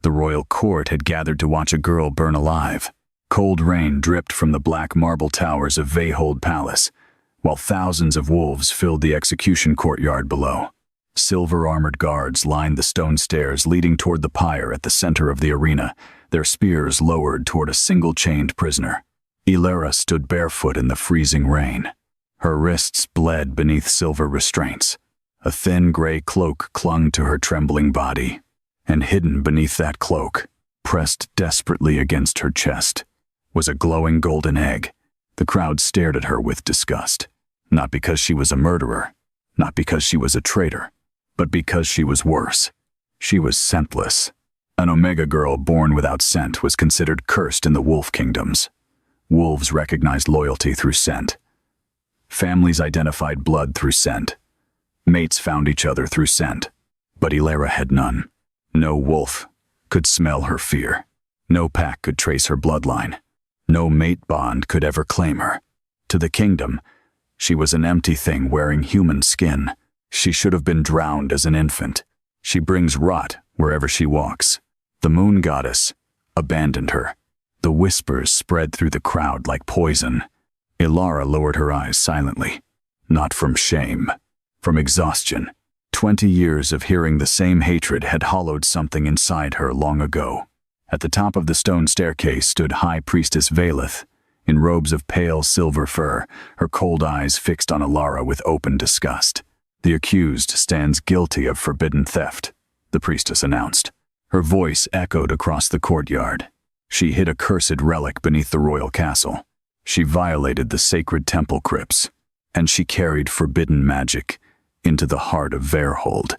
The royal court had gathered to watch a girl burn alive. Cold rain dripped from the black marble towers of Veyhold Palace, while thousands of wolves filled the execution courtyard below. Silver-armored guards lined the stone stairs leading toward the pyre at the center of the arena, their spears lowered toward a single chained prisoner. Elara stood barefoot in the freezing rain. Her wrists bled beneath silver restraints. A thin gray cloak clung to her trembling body, and hidden beneath that cloak, pressed desperately against her chest, was a glowing golden egg. The crowd stared at her with disgust, not because she was a murderer, not because she was a traitor, but because she was worse. She was scentless. An Omega girl born without scent was considered cursed in the wolf kingdoms. Wolves recognized loyalty through scent. Families identified blood through scent. Mates found each other through scent. But Elara had none. No wolf could smell her fear. No pack could trace her bloodline. No mate bond could ever claim her. To the kingdom, she was an empty thing wearing human skin. She should have been drowned as an infant. She brings rot wherever she walks. The moon goddess abandoned her. The whispers spread through the crowd like poison. Elara lowered her eyes silently, not from shame, from exhaustion. 20 years of hearing the same hatred had hollowed something inside her long ago. At the top of the stone staircase stood High Priestess Valeth, in robes of pale silver fur, her cold eyes fixed on Elara with open disgust. "The accused stands guilty of forbidden theft," the priestess announced. Her voice echoed across the courtyard. She hid a cursed relic beneath the royal castle. She violated the sacred temple crypts, and she carried forbidden magic into the heart of Veyhold.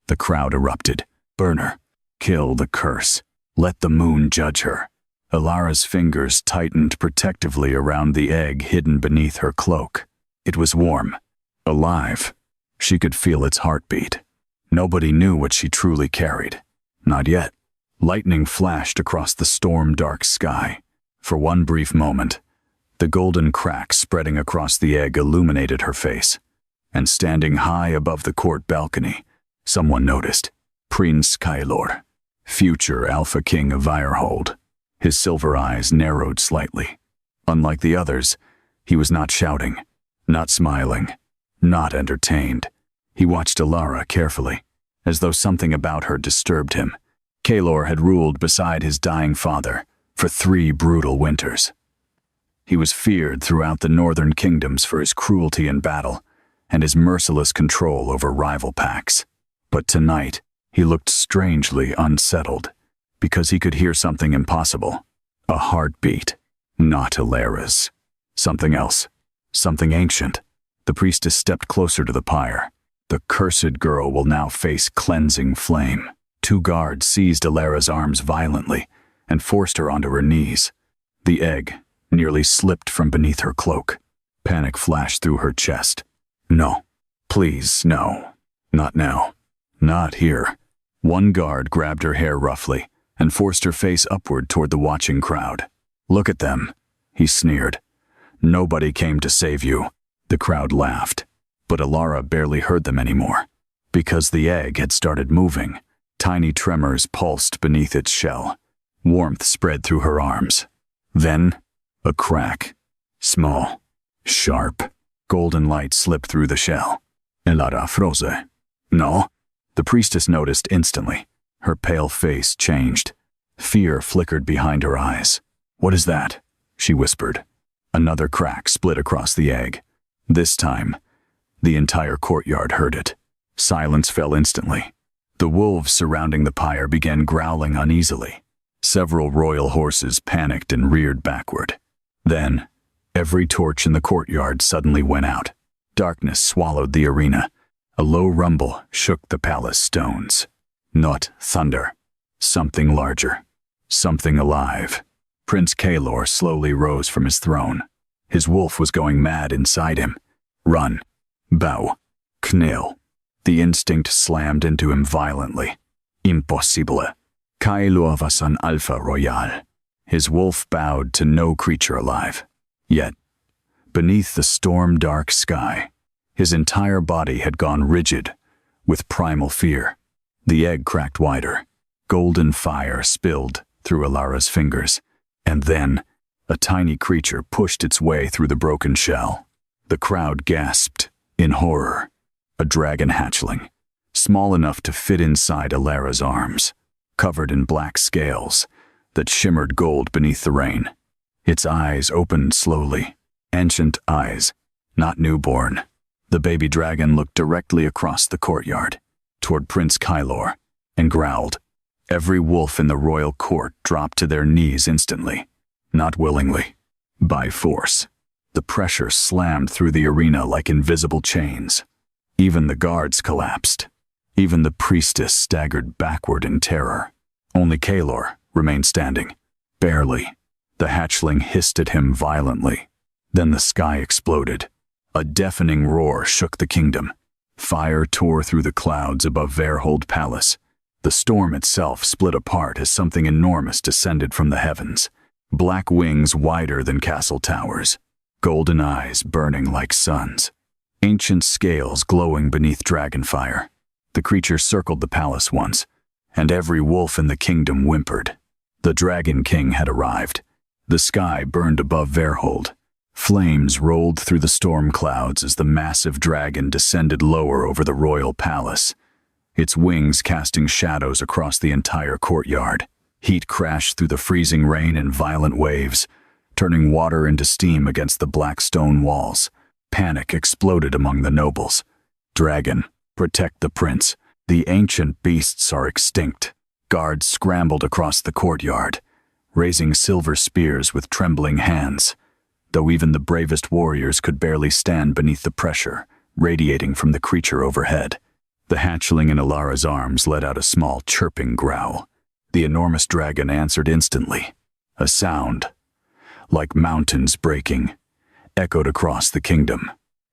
The crowd erupted. "Burn her. Kill the curse. Let the moon judge her." Elara's fingers tightened protectively around the egg hidden beneath her cloak. It was warm, alive. She could feel its heartbeat. Nobody knew what she truly carried. Not yet. Lightning flashed across the storm-dark sky. For one brief moment, the golden crack spreading across the egg illuminated her face. And standing high above the court balcony, someone noticed. Prince Kaelor, future Alpha King of Veyhold. His silver eyes narrowed slightly. Unlike the others, he was not shouting, not smiling, not entertained. He watched Elara carefully, as though something about her disturbed him. Kaelor had ruled beside his dying father for 3 brutal winters. He was feared throughout the northern kingdoms for his cruelty in battle and his merciless control over rival packs. But tonight, he looked strangely unsettled, because he could hear something impossible. A heartbeat, not Elara's. Something else, something ancient. The priestess stepped closer to the pyre. The cursed girl will now face cleansing flame. 2 guards seized Elara's arms violently and forced her onto her knees. The egg nearly slipped from beneath her cloak. Panic flashed through her chest. "No, please, no. Not now. Not here." One guard grabbed her hair roughly and forced her face upward toward the watching crowd. "Look at them," he sneered. "Nobody came to save you." The crowd laughed, but Elara barely heard them anymore, because the egg had started moving. Tiny tremors pulsed beneath its shell. Warmth spread through her arms. Then, a crack. Small, sharp, golden light slipped through the shell. "Elara froze." "No?" The priestess noticed instantly. Her pale face changed. Fear flickered behind her eyes. "What is that?" she whispered. Another crack split across the egg. This time, the entire courtyard heard it. Silence fell instantly. The wolves surrounding the pyre began growling uneasily. Several royal horses panicked and reared backward. Then, every torch in the courtyard suddenly went out. Darkness swallowed the arena. A low rumble shook the palace stones. Not thunder. Something larger. Something alive. Prince Kaelor slowly rose from his throne. His wolf was going mad inside him. Run. Bow. Kneel. The instinct slammed into him violently. Impossible. Kaelor was an alpha royal. His wolf bowed to no creature alive. Yet, beneath the storm-dark sky, his entire body had gone rigid, with primal fear. The egg cracked wider. Golden fire spilled through Elara's fingers, and then a tiny creature pushed its way through the broken shell. The crowd gasped in horror. A dragon hatchling, small enough to fit inside Elara's arms, covered in black scales that shimmered gold beneath the rain. Its eyes opened slowly, ancient eyes, not newborn. The baby dragon looked directly across the courtyard, toward Prince Kylor, and growled. Every wolf in the royal court dropped to their knees instantly, not willingly, by force. The pressure slammed through the arena like invisible chains. Even the guards collapsed. Even the priestess staggered backward in terror. Only Kylor remained standing, barely. The hatchling hissed at him violently. Then the sky exploded. A deafening roar shook the kingdom. Fire tore through the clouds above Werewolf Palace. The storm itself split apart as something enormous descended from the heavens. Black wings wider than castle towers. Golden eyes burning like suns. Ancient scales glowing beneath dragon fire. The creature circled the palace once, and every wolf in the kingdom whimpered. The Dragon King had arrived. The sky burned above Werewolf. Flames rolled through the storm clouds as the massive dragon descended lower over the royal palace, its wings casting shadows across the entire courtyard. Heat crashed through the freezing rain in violent waves, turning water into steam against the black stone walls. Panic exploded among the nobles. Dragon, protect the prince. The ancient beasts are extinct. Guards scrambled across the courtyard, raising silver spears with trembling hands, though even the bravest warriors could barely stand beneath the pressure radiating from the creature overhead. The hatchling in Elara's arms let out a small chirping growl. The enormous dragon answered instantly. A sound, like mountains breaking, echoed across the kingdom.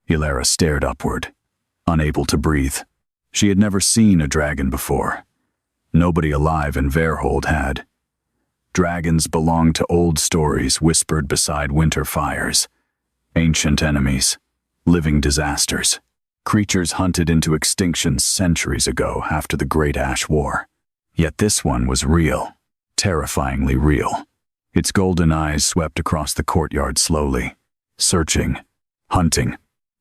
Elara stared upward, unable to breathe. She had never seen a dragon before. Nobody alive in Werewolf had. Dragons belonged to old stories whispered beside winter fires. Ancient enemies, living disasters. Creatures hunted into extinction centuries ago after the Great Ash War. Yet this one was real, terrifyingly real. Its golden eyes swept across the courtyard slowly, searching, hunting,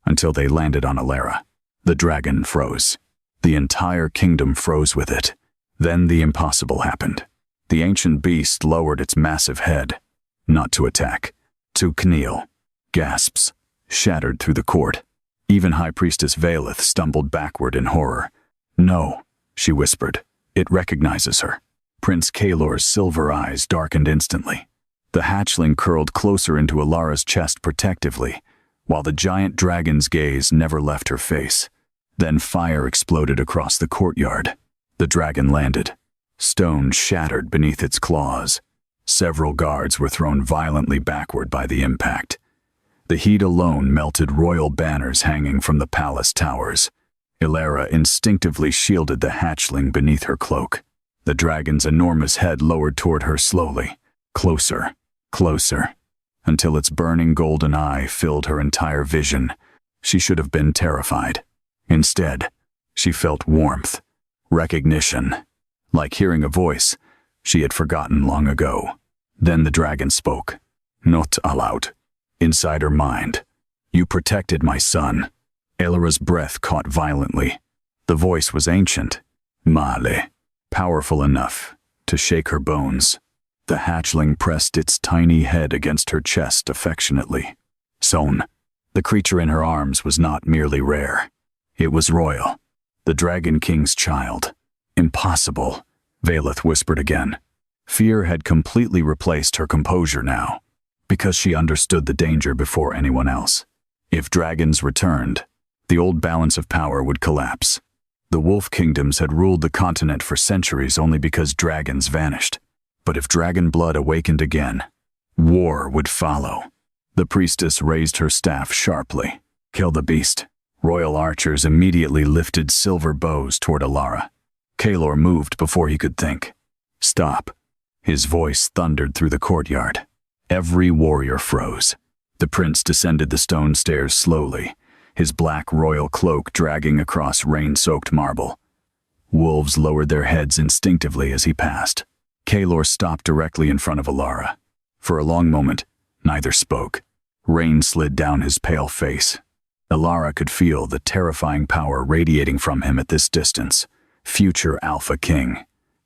until they landed on Elara. The dragon froze. The entire kingdom froze with it. Then the impossible happened. The ancient beast lowered its massive head, not to attack, to kneel. Gasps shattered through the court. Even High Priestess Valeth stumbled backward in horror. "No," she whispered. "It recognizes her." Prince Kylor's silver eyes darkened instantly. The hatchling curled closer into Elara's chest protectively, while the giant dragon's gaze never left her face. Then fire exploded across the courtyard. The dragon landed. Stone shattered beneath its claws. Several guards were thrown violently backward by the impact. The heat alone melted royal banners hanging from the palace towers. Elara instinctively shielded the hatchling beneath her cloak. The dragon's enormous head lowered toward her slowly, closer, closer, until its burning golden eye filled her entire vision. She should have been terrified. Instead, she felt warmth, recognition, like hearing a voice she had forgotten long ago. Then the dragon spoke, not aloud, inside her mind. "You protected my son." Elara's breath caught violently. The voice was ancient, male, powerful enough to shake her bones. The hatchling pressed its tiny head against her chest affectionately. Son. The creature in her arms was not merely rare. It was royal, the Dragon King's child. "Impossible," Valeth whispered again. Fear had completely replaced her composure now, because she understood the danger before anyone else. If dragons returned, the old balance of power would collapse. The wolf kingdoms had ruled the continent for centuries only because dragons vanished. But if dragon blood awakened again, war would follow. The priestess raised her staff sharply. "Kill the beast." Royal archers immediately lifted silver bows toward Elara. Kylor moved before he could think. "Stop." His voice thundered through the courtyard. Every warrior froze. The prince descended the stone stairs slowly, his black royal cloak dragging across rain-soaked marble. Wolves lowered their heads instinctively as he passed. Kaelor stopped directly in front of Elara. For a long moment, neither spoke. Rain slid down his pale face. Elara could feel the terrifying power radiating from him at this distance. Future Alpha King,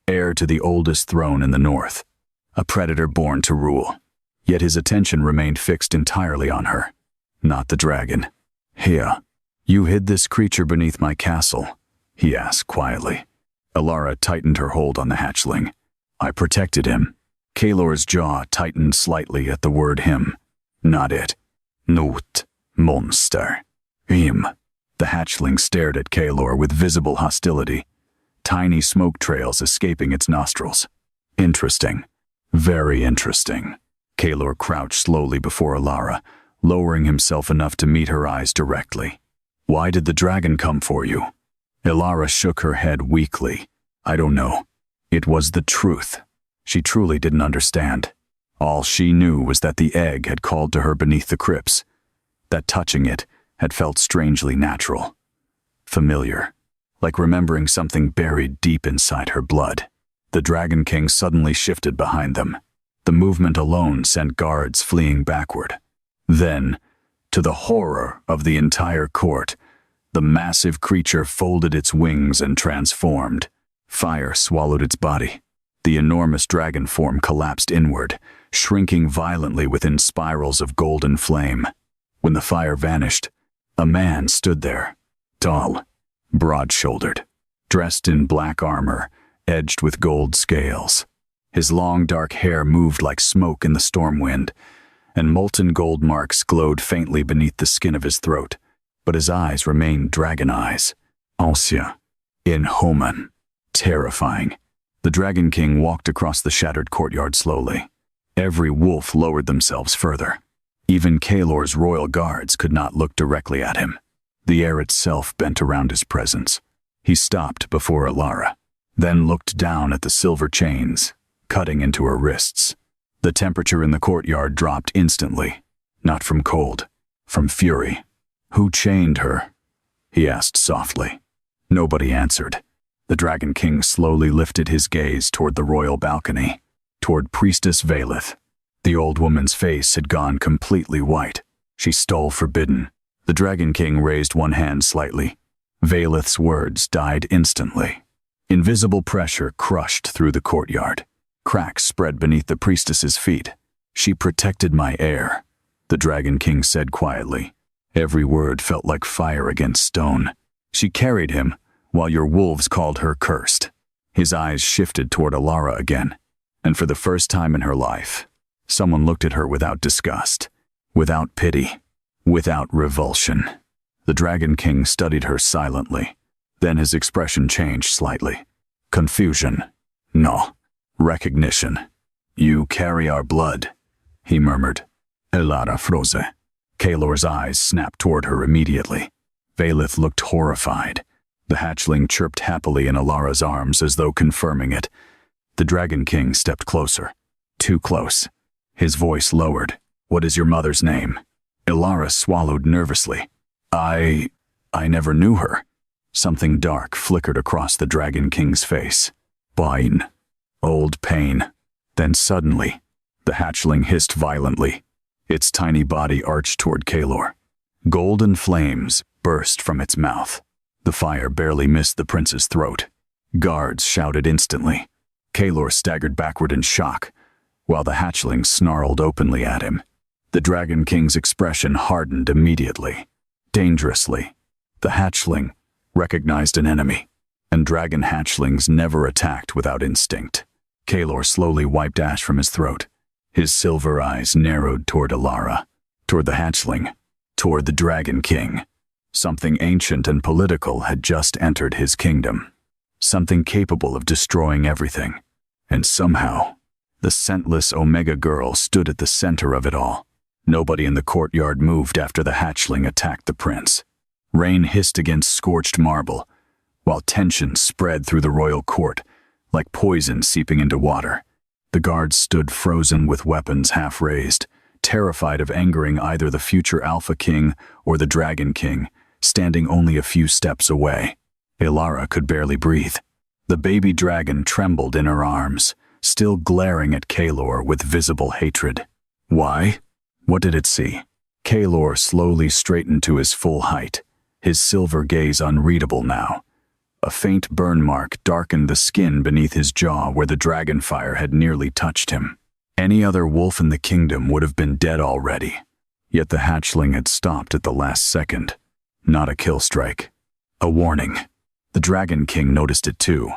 heir to the oldest throne in the north, a predator born to rule. Yet his attention remained fixed entirely on her, not the dragon. "Here, you hid this creature beneath my castle," he asked quietly. Elara tightened her hold on the hatchling. "I protected him." Kaelor's jaw tightened slightly at the word him. "Not it. Not monster. Him." The hatchling stared at Kaelor with visible hostility, tiny smoke trails escaping its nostrils. "Interesting. Very interesting." Kaelor crouched slowly before Elara, lowering himself enough to meet her eyes directly. "Why did the dragon come for you?" Elara shook her head weakly. "I don't know. It was the truth." She truly didn't understand. All she knew was that the egg had called to her beneath the crypts, that touching it had felt strangely natural, familiar, like remembering something buried deep inside her blood. The Dragon King suddenly shifted behind them. The movement alone sent guards fleeing backward. Then, to the horror of the entire court, the massive creature folded its wings and transformed. Fire swallowed its body. The enormous dragon form collapsed inward, shrinking violently within spirals of golden flame. When the fire vanished, a man stood there, tall, broad-shouldered, dressed in black armor, edged with gold scales. His long dark hair moved like smoke in the storm wind, and molten gold marks glowed faintly beneath the skin of his throat. But his eyes remained dragon eyes. Ancien, inhuman, terrifying. The Dragon King walked across the shattered courtyard slowly. Every wolf lowered themselves further. Even Kaelor's royal guards could not look directly at him. The air itself bent around his presence. He stopped before Elara, then looked down at the silver chains, cutting into her wrists. The temperature in the courtyard dropped instantly, not from cold, from fury. "Who chained her?" he asked softly. Nobody answered. The Dragon King slowly lifted his gaze toward the royal balcony, toward Priestess Valeth. The old woman's face had gone completely white. She stole forbidden. The Dragon King raised one hand slightly. Valeth's words died instantly. Invisible pressure crushed through the courtyard. Cracks spread beneath the priestess's feet. "She protected my heir," the Dragon King said quietly. Every word felt like fire against stone. "She carried him, while your wolves called her cursed." His eyes shifted toward Elara again, and for the first time in her life, someone looked at her without disgust, without pity, without revulsion. The Dragon King studied her silently. Then his expression changed slightly. Confusion. No. Recognition. "You carry our blood," he murmured. Elara froze. Kaelor's eyes snapped toward her immediately. Valeth looked horrified. The hatchling chirped happily in Elara's arms as though confirming it. The Dragon King stepped closer. Too close. His voice lowered. "What is your mother's name?" Elara swallowed nervously. I never knew her." Something dark flickered across the Dragon King's face. "Pain. Old pain." Then suddenly, the hatchling hissed violently. Its tiny body arched toward Kaelor. Golden flames burst from its mouth. The fire barely missed the prince's throat. Guards shouted instantly. Kaelor staggered backward in shock, while the hatchling snarled openly at him. The Dragon King's expression hardened immediately. Dangerously, the hatchling recognized an enemy, and dragon hatchlings never attacked without instinct. Kaelor slowly wiped ash from his throat. His silver eyes narrowed toward Elara, toward the hatchling, toward the Dragon King. Something ancient and political had just entered his kingdom. Something capable of destroying everything. And somehow, the scentless Omega girl stood at the center of it all. Nobody in the courtyard moved after the hatchling attacked the prince. Rain hissed against scorched marble, while tension spread through the royal court, like poison seeping into water. The guards stood frozen with weapons half raised, terrified of angering either the future Alpha King or the Dragon King, standing only a few steps away. Elara could barely breathe. The baby dragon trembled in her arms, still glaring at Kaelor with visible hatred. Why? What did it see? Kaelor slowly straightened to his full height, his silver gaze unreadable now. A faint burn mark darkened the skin beneath his jaw where the dragon fire had nearly touched him. Any other wolf in the kingdom would have been dead already, yet the hatchling had stopped at the last second. Not a kill strike. A warning. The Dragon King noticed it too.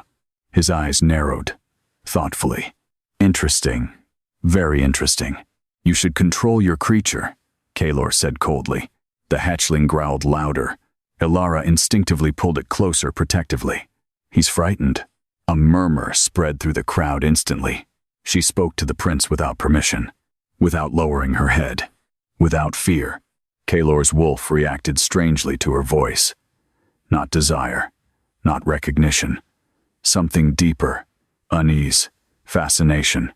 His eyes narrowed, thoughtfully. Interesting. Very interesting. You should control your creature, Kaelor said coldly. The hatchling growled louder. Elara instinctively pulled it closer protectively. He's frightened. A murmur spread through the crowd instantly. She spoke to the prince without permission, without lowering her head, without fear. Kaelor's wolf reacted strangely to her voice. Not desire, not recognition. Something deeper, unease, fascination,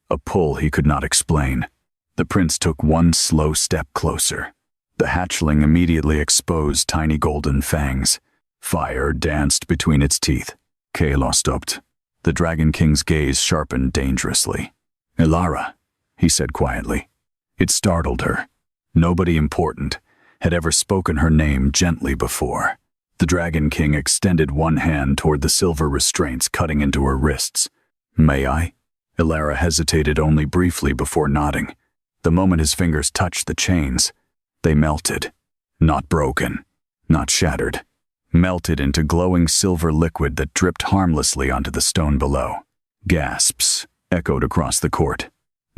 a pull he could not explain. The prince took one slow step closer. The hatchling immediately exposed tiny golden fangs. Fire danced between its teeth. Kaelor stopped. The Dragon King's gaze sharpened dangerously. Elara, he said quietly. It startled her. Nobody important had ever spoken her name gently before. The Dragon King extended one hand toward the silver restraints cutting into her wrists. May I? Elara hesitated only briefly before nodding. The moment his fingers touched the chains, they melted. Not broken, not shattered. Melted into glowing silver liquid that dripped harmlessly onto the stone below. Gasps echoed across the court.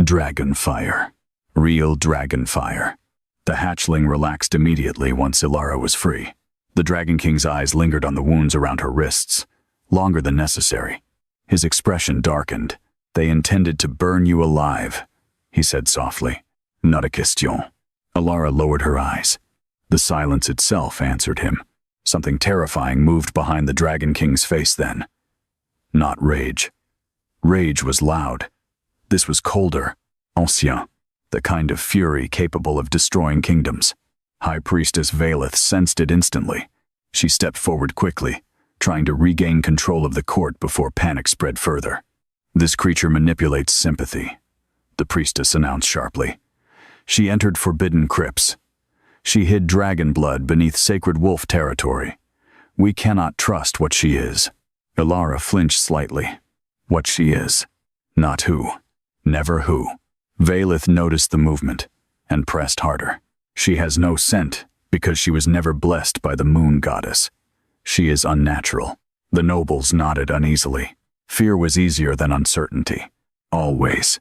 Dragon fire. Real dragon fire. The hatchling relaxed immediately once Elara was free. The Dragon King's eyes lingered on the wounds around her wrists, longer than necessary. His expression darkened. They intended to burn you alive, he said softly. Not a question. Elara lowered her eyes. The silence itself answered him. Something terrifying moved behind the Dragon King's face then. Not rage. Rage was loud. This was colder, ancien, the kind of fury capable of destroying kingdoms. High Priestess Valeth sensed it instantly. She stepped forward quickly, trying to regain control of the court before panic spread further. This creature manipulates sympathy, the priestess announced sharply. She entered forbidden crypts. She hid dragon blood beneath sacred wolf territory. We cannot trust what she is. Elara flinched slightly. What she is. Not who. Never who. Valeth noticed the movement and pressed harder. She has no scent because she was never blessed by the moon goddess. She is unnatural. The nobles nodded uneasily. Fear was easier than uncertainty. Always.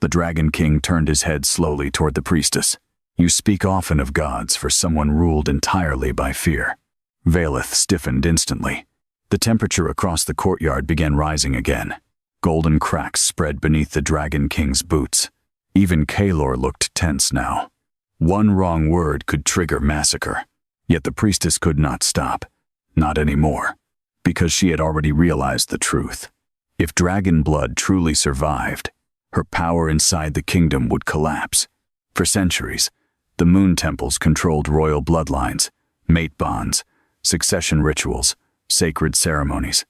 The Dragon King turned his head slowly toward the priestess. You speak often of gods for someone ruled entirely by fear. Valeth stiffened instantly. The temperature across the courtyard began rising again. Golden cracks spread beneath the Dragon King's boots. Even Kaelor looked tense now. One wrong word could trigger massacre. Yet the priestess could not stop. Not anymore. Because she had already realized the truth. If dragon blood truly survived, her power inside the kingdom would collapse. For centuries, the moon temples controlled royal bloodlines, mate bonds, succession rituals, sacred ceremonies.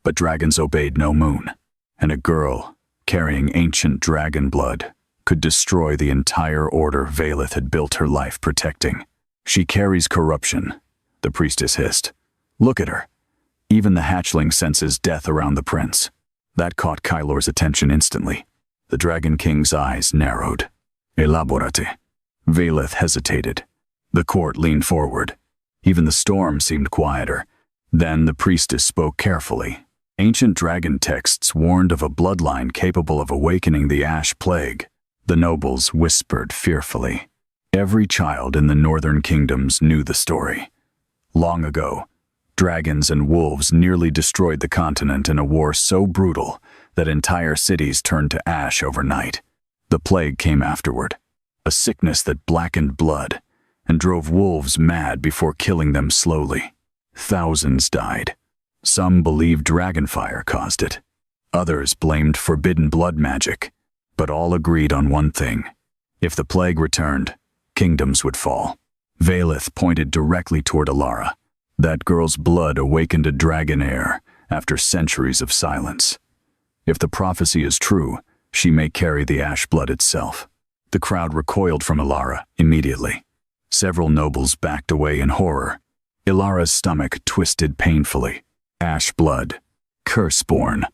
But dragons obeyed no moon, and a girl carrying ancient dragon blood could destroy the entire order Valeth had built her life protecting. She carries corruption, the priestess hissed. Look at her. Even the hatchling senses death around the prince. That caught Kaelor's attention instantly. The Dragon King's eyes narrowed. Elaborate. Valeth hesitated. The court leaned forward. Even the storm seemed quieter. Then the priestess spoke carefully. Ancient dragon texts warned of a bloodline capable of awakening the ash plague. The nobles whispered fearfully. Every child in the northern kingdoms knew the story. Long ago, dragons and wolves nearly destroyed the continent in a war so brutal that entire cities turned to ash overnight. The plague came afterward, a sickness that blackened blood and drove wolves mad before killing them slowly. Thousands died. Some believed dragonfire caused it. Others blamed forbidden blood magic. But all agreed on one thing. If the plague returned, kingdoms would fall. Valeth pointed directly toward Elara. That girl's blood awakened a dragon heir, after centuries of silence. If the prophecy is true, she may carry the ash blood itself. The crowd recoiled from Elara immediately. Several nobles backed away in horror. Elara's stomach twisted painfully. Ash blood. Curseborn.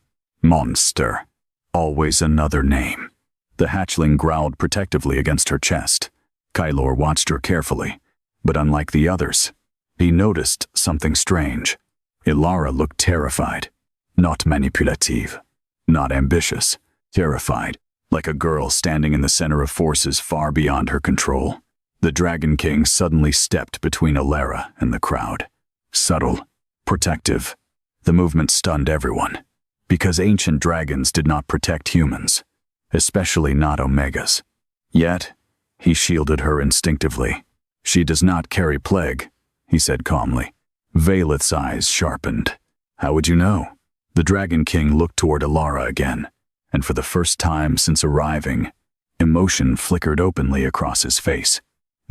Monster. Always another name. The hatchling growled protectively against her chest. Kylor watched her carefully, but unlike the others, he noticed something strange. Elara looked terrified. Not manipulative. Not ambitious. Terrified, like a girl standing in the center of forces far beyond her control. The Dragon King suddenly stepped between Elara and the crowd. Subtle. Protective. The movement stunned everyone, because ancient dragons did not protect humans, especially not Omegas. Yet, he shielded her instinctively. She does not carry plague, he said calmly. Valeth's eyes sharpened. How would you know? The Dragon King looked toward Elara again, and for the first time since arriving, emotion flickered openly across his face.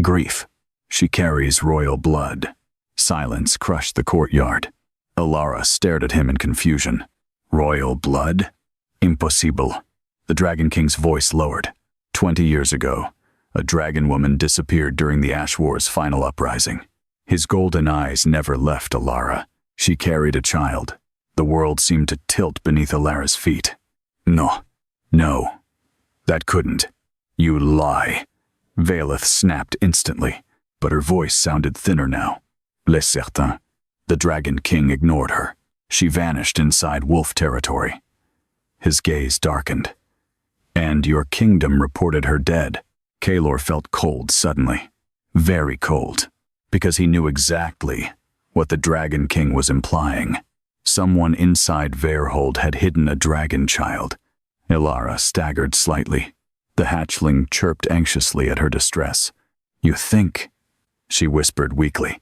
Grief. She carries royal blood. Silence crushed the courtyard. Elara stared at him in confusion. Royal blood? Impossible. The Dragon King's voice lowered. 20 years ago, a dragon woman disappeared during the Ash War's final uprising. His golden eyes never left Elara. She carried a child. The world seemed to tilt beneath Elara's feet. No. That couldn't. You lie. Valeth snapped instantly, but her voice sounded thinner now. Les certains. The Dragon King ignored her. She vanished inside wolf territory. His gaze darkened. And your kingdom reported her dead. Kylor felt cold suddenly. Very cold. Because he knew exactly what the Dragon King was implying. Someone inside Verhold had hidden a dragon child. Elara staggered slightly. The hatchling chirped anxiously at her distress. You think, she whispered weakly.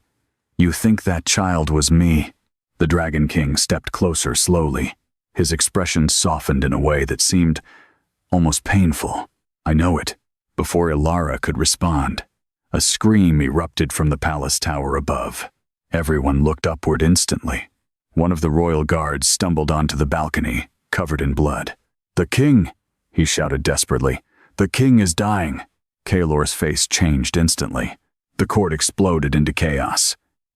You think that child was me? The Dragon King stepped closer slowly. His expression softened in a way that seemed almost painful. I know it. Before Elara could respond, a scream erupted from the palace tower above. Everyone looked upward instantly. One of the royal guards stumbled onto the balcony, covered in blood. The king, he shouted desperately. The king is dying. Kylor's face changed instantly. The court exploded into chaos.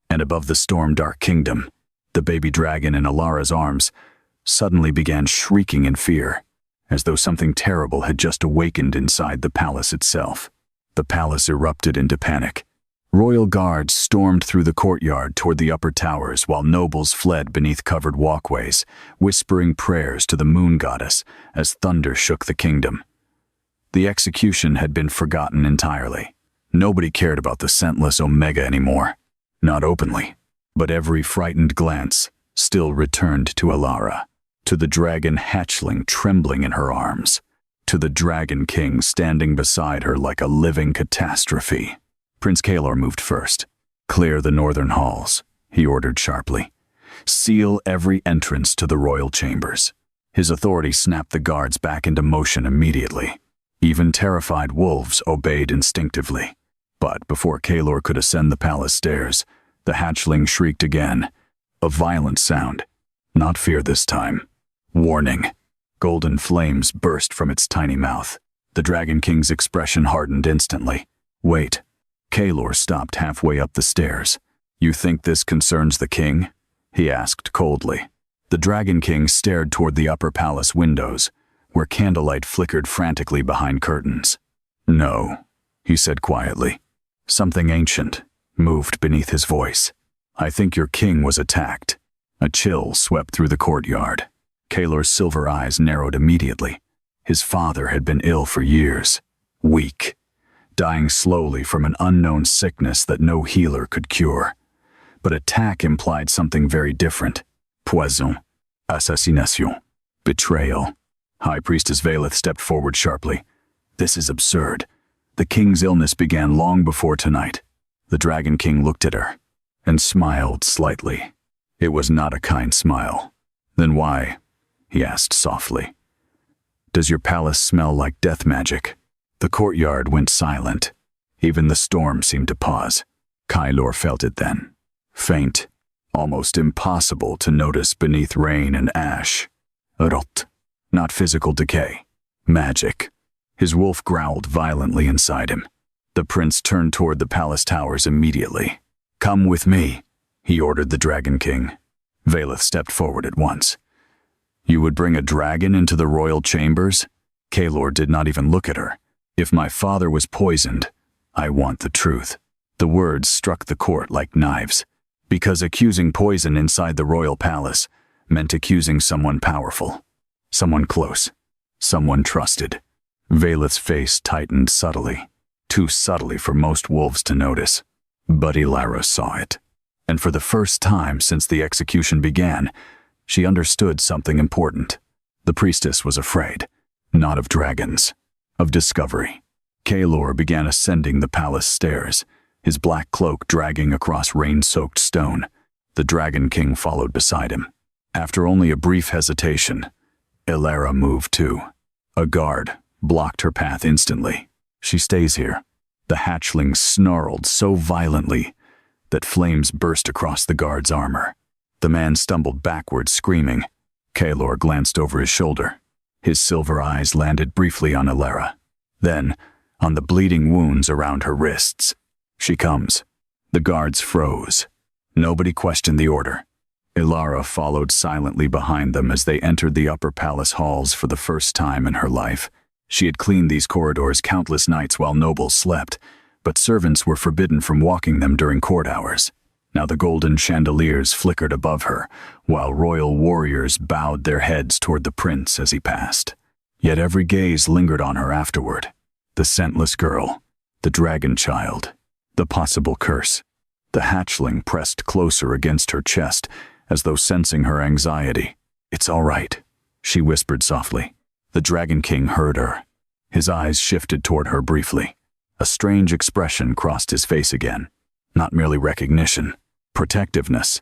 And above the storm-dark kingdom, the baby dragon in Elara's arms suddenly began shrieking in fear, as though something terrible had just awakened inside the palace itself. The palace erupted into panic. Royal guards stormed through the courtyard toward the upper towers while nobles fled beneath covered walkways, whispering prayers to the moon goddess as thunder shook the kingdom. The execution had been forgotten entirely. Nobody cared about the scentless Omega anymore. Not openly, but every frightened glance still returned to Elara, to the dragon hatchling trembling in her arms, to the Dragon King standing beside her like a living catastrophe. Prince Kylor moved first. Clear the northern halls, he ordered sharply. Seal every entrance to the royal chambers. His authority snapped the guards back into motion immediately. Even terrified wolves obeyed instinctively. But before Kylor could ascend the palace stairs, the hatchling shrieked again. A violent sound. Not fear this time. Warning. Golden flames burst from its tiny mouth. The Dragon King's expression hardened instantly. Wait. Kylor stopped halfway up the stairs. You think this concerns the king? He asked coldly. The Dragon King stared toward the upper palace windows, where candlelight flickered frantically behind curtains. No, he said quietly. Something ancient moved beneath his voice. I think your king was attacked. A chill swept through the courtyard. Kylor's silver eyes narrowed immediately. His father had been ill for years. Weak. Dying slowly from an unknown sickness that no healer could cure. But attack implied something very different. Poison. Assassination. Betrayal. High Priestess Valeth stepped forward sharply. This is absurd. The king's illness began long before tonight. The Dragon King looked at her and smiled slightly. It was not a kind smile. Then why? He asked softly. Does your palace smell like death magic? The courtyard went silent. Even the storm seemed to pause. Kylor felt it then. Faint, almost impossible to notice beneath rain and ash. Erupts, not physical decay, magic. His wolf growled violently inside him. The prince turned toward the palace towers immediately. "Come with me," he ordered the Dragon King. Veleth stepped forward at once. "You would bring a dragon into the royal chambers?" Kaelor did not even look at her. "If my father was poisoned, I want the truth." The words struck the court like knives, because accusing poison inside the royal palace meant accusing someone powerful, someone close, someone trusted. Veleth's face tightened subtly, too subtly for most wolves to notice. But Elara saw it. And for the first time since the execution began, she understood something important. The priestess was afraid, not of dragons, of discovery. Kaelor began ascending the palace stairs, his black cloak dragging across rain-soaked stone. The Dragon King followed beside him. After only a brief hesitation, Elara moved too. A guard blocked her path instantly. "She stays here." The hatchling snarled so violently that flames burst across the guard's armor. The man stumbled backward, screaming. Kaelor glanced over his shoulder. His silver eyes landed briefly on Elara, then on the bleeding wounds around her wrists. "She comes." The guards froze. Nobody questioned the order. Elara followed silently behind them as they entered the upper palace halls for the first time in her life. She had cleaned these corridors countless nights while nobles slept, but servants were forbidden from walking them during court hours. Now the golden chandeliers flickered above her, while royal warriors bowed their heads toward the prince as he passed. Yet every gaze lingered on her afterward. The scentless girl, the dragon child, the possible curse. The hatchling pressed closer against her chest, as though sensing her anxiety. "It's all right," she whispered softly. The Dragon King heard her. His eyes shifted toward her briefly. A strange expression crossed his face again. Not merely recognition, protectiveness,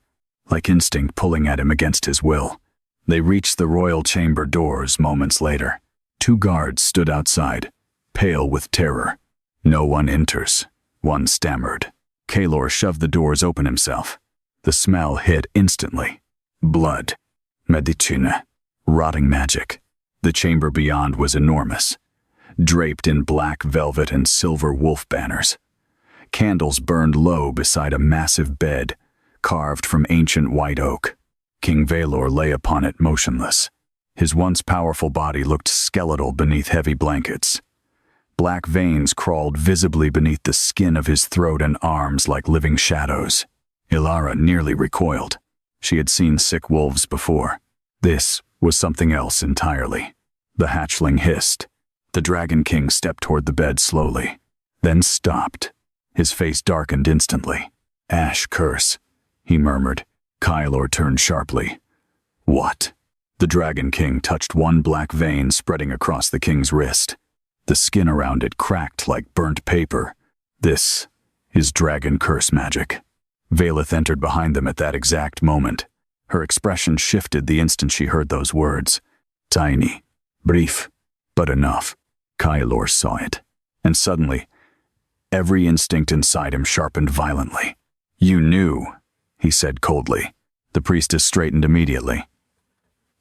like instinct pulling at him against his will. They reached the royal chamber doors moments later. 2 guards stood outside, pale with terror. "No one enters," one stammered. Kaelor shoved the doors open himself. The smell hit instantly. Blood, medicina, rotting magic. The chamber beyond was enormous, draped in black velvet and silver wolf banners. Candles burned low beside a massive bed, carved from ancient white oak. King Velor lay upon it motionless. His once powerful body looked skeletal beneath heavy blankets. Black veins crawled visibly beneath the skin of his throat and arms like living shadows. Elara nearly recoiled. She had seen sick wolves before. This was something else entirely. The hatchling hissed. The Dragon King stepped toward the bed slowly, then stopped. His face darkened instantly. "Ash curse," he murmured. Kaelor turned sharply. "What?" The Dragon King touched one black vein spreading across the king's wrist. The skin around it cracked like burnt paper. "This is dragon curse magic." Veleth entered behind them at that exact moment. Her expression shifted the instant she heard those words. Tiny, brief, but enough. Kaelor saw it, and suddenly, every instinct inside him sharpened violently. "You knew," he said coldly. The priestess straightened immediately.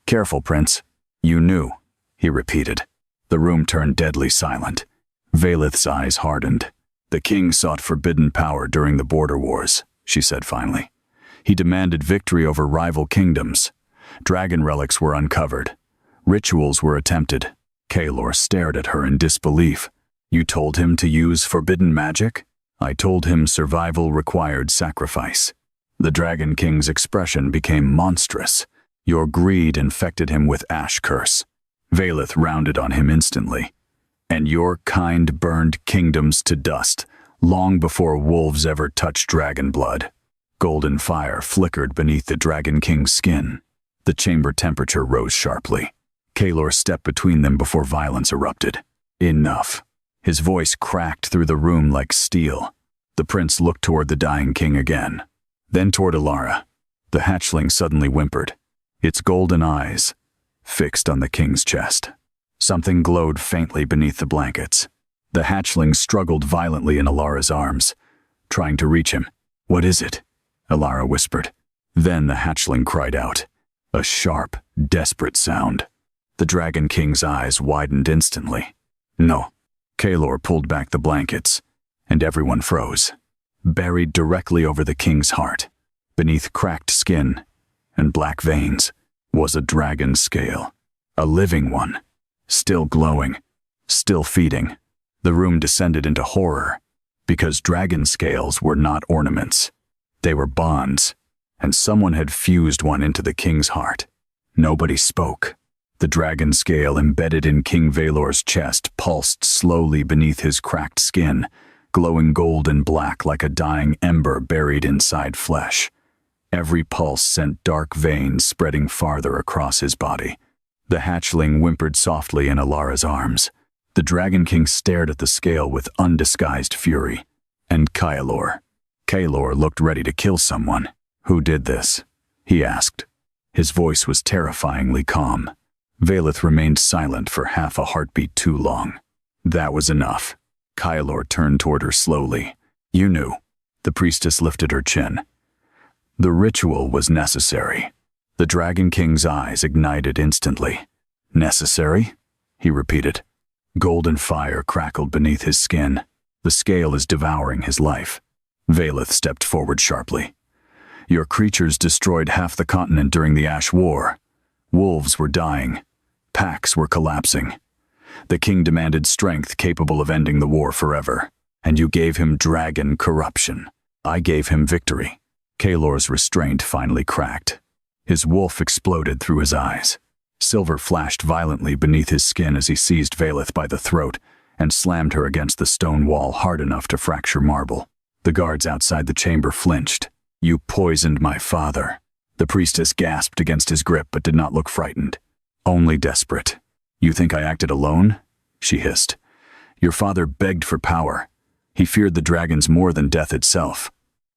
"Careful, Prince. You knew," he repeated. The room turned deadly silent. Veleth's eyes hardened. "The king sought forbidden power during the border wars," she said finally. "He demanded victory over rival kingdoms. Dragon relics were uncovered. Rituals were attempted." Kaelor stared at her in disbelief. "You told him to use forbidden magic?" "I told him survival required sacrifice." The Dragon King's expression became monstrous. "Your greed infected him with ash curse." Veleth rounded on him instantly. "And your kind burned kingdoms to dust, long before wolves ever touched dragon blood." Golden fire flickered beneath the Dragon King's skin. The chamber temperature rose sharply. Kaelor stepped between them before violence erupted. "Enough." His voice cracked through the room like steel. The prince looked toward the dying king again, then toward Elara. The hatchling suddenly whimpered, its golden eyes fixed on the king's chest. Something glowed faintly beneath the blankets. The hatchling struggled violently in Elara's arms, trying to reach him. "What is it?" Elara whispered. Then the hatchling cried out, a sharp, desperate sound. The Dragon King's eyes widened instantly. No. Kaelor pulled back the blankets, and everyone froze. Buried directly over the king's heart, beneath cracked skin and black veins, was a dragon scale. A living one, still glowing, still feeding. The room descended into horror, because dragon scales were not ornaments. They were bonds, and someone had fused one into the king's heart. Nobody spoke. The dragon scale embedded in King Valor's chest pulsed slowly beneath his cracked skin, glowing gold and black like a dying ember buried inside flesh. Every pulse sent dark veins spreading farther across his body. The hatchling whimpered softly in Elara's arms. The Dragon King stared at the scale with undisguised fury. And Kaelor looked ready to kill someone. Who did this? He asked. His voice was terrifyingly calm. Valeth remained silent for half a heartbeat too long. That was enough. Kaelor turned toward her slowly. You knew. The priestess lifted her chin. The ritual was necessary. The Dragon King's eyes ignited instantly. Necessary? He repeated. Golden fire crackled beneath his skin. The scale is devouring his life. Valeth stepped forward sharply. Your creatures destroyed half the continent during the Ash War. Wolves were dying. Packs were collapsing. The king demanded strength capable of ending the war forever, and you gave him dragon corruption. I gave him victory. Kaelor's restraint finally cracked. His wolf exploded through his eyes. Silver flashed violently beneath his skin as he seized Valeth by the throat and slammed her against the stone wall hard enough to fracture marble. The guards outside the chamber flinched. You poisoned my father. The priestess gasped against his grip but did not look frightened. Only desperate. You think I acted alone? She hissed. Your father begged for power. He feared the dragons more than death itself.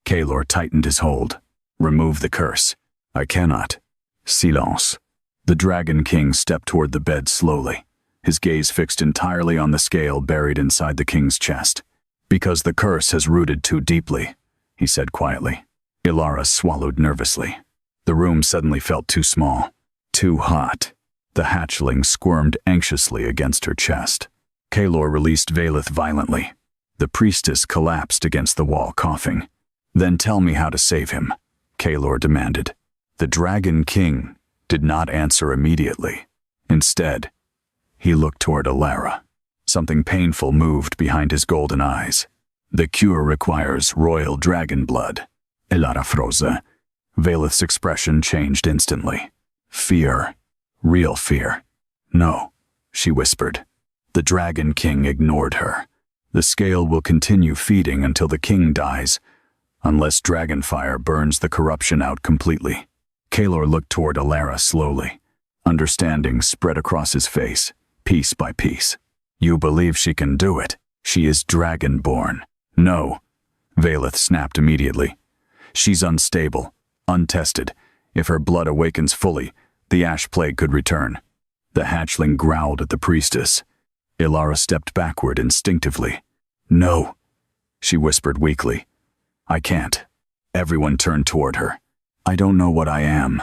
Kaelor tightened his hold. Remove the curse. I cannot. Silence. The Dragon King stepped toward the bed slowly, his gaze fixed entirely on the scale buried inside the king's chest. Because the curse has rooted too deeply, he said quietly. Elara swallowed nervously. The room suddenly felt too small, too hot. The hatchling squirmed anxiously against her chest. Kaelor released Valeth violently. The priestess collapsed against the wall, coughing. Then tell me how to save him, Kaelor demanded. The Dragon King did not answer immediately. Instead, he looked toward Elara. Something painful moved behind his golden eyes. The cure requires royal dragon blood. Elara froze. Valeth's expression changed instantly. Fear. Real fear. No, she whispered. The Dragon King ignored her. The scale will continue feeding until the king dies, unless dragonfire burns the corruption out completely. Kaelor looked toward Elara slowly. Understanding spread across his face, piece by piece. You believe she can do it. She is dragonborn. No, Valeth snapped immediately. She's unstable, untested. If her blood awakens fully, the ash plague could return. The hatchling growled at the priestess. Elara stepped backward instinctively. No, she whispered weakly. I can't. Everyone turned toward her. I don't know what I am,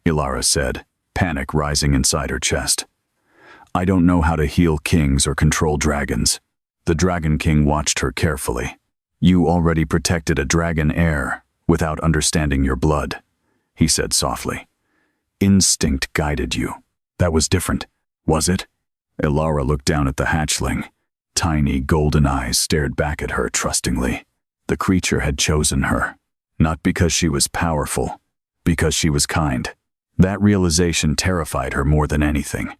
Elara said, panic rising inside her chest. I don't know how to heal kings or control dragons. The Dragon King watched her carefully. You already protected a dragon heir without understanding your blood, he said softly. Instinct guided you. That was different, was it? Elara looked down at the hatchling. Tiny golden eyes stared back at her trustingly. The creature had chosen her, not because she was powerful, because she was kind. That realization terrified her more than anything.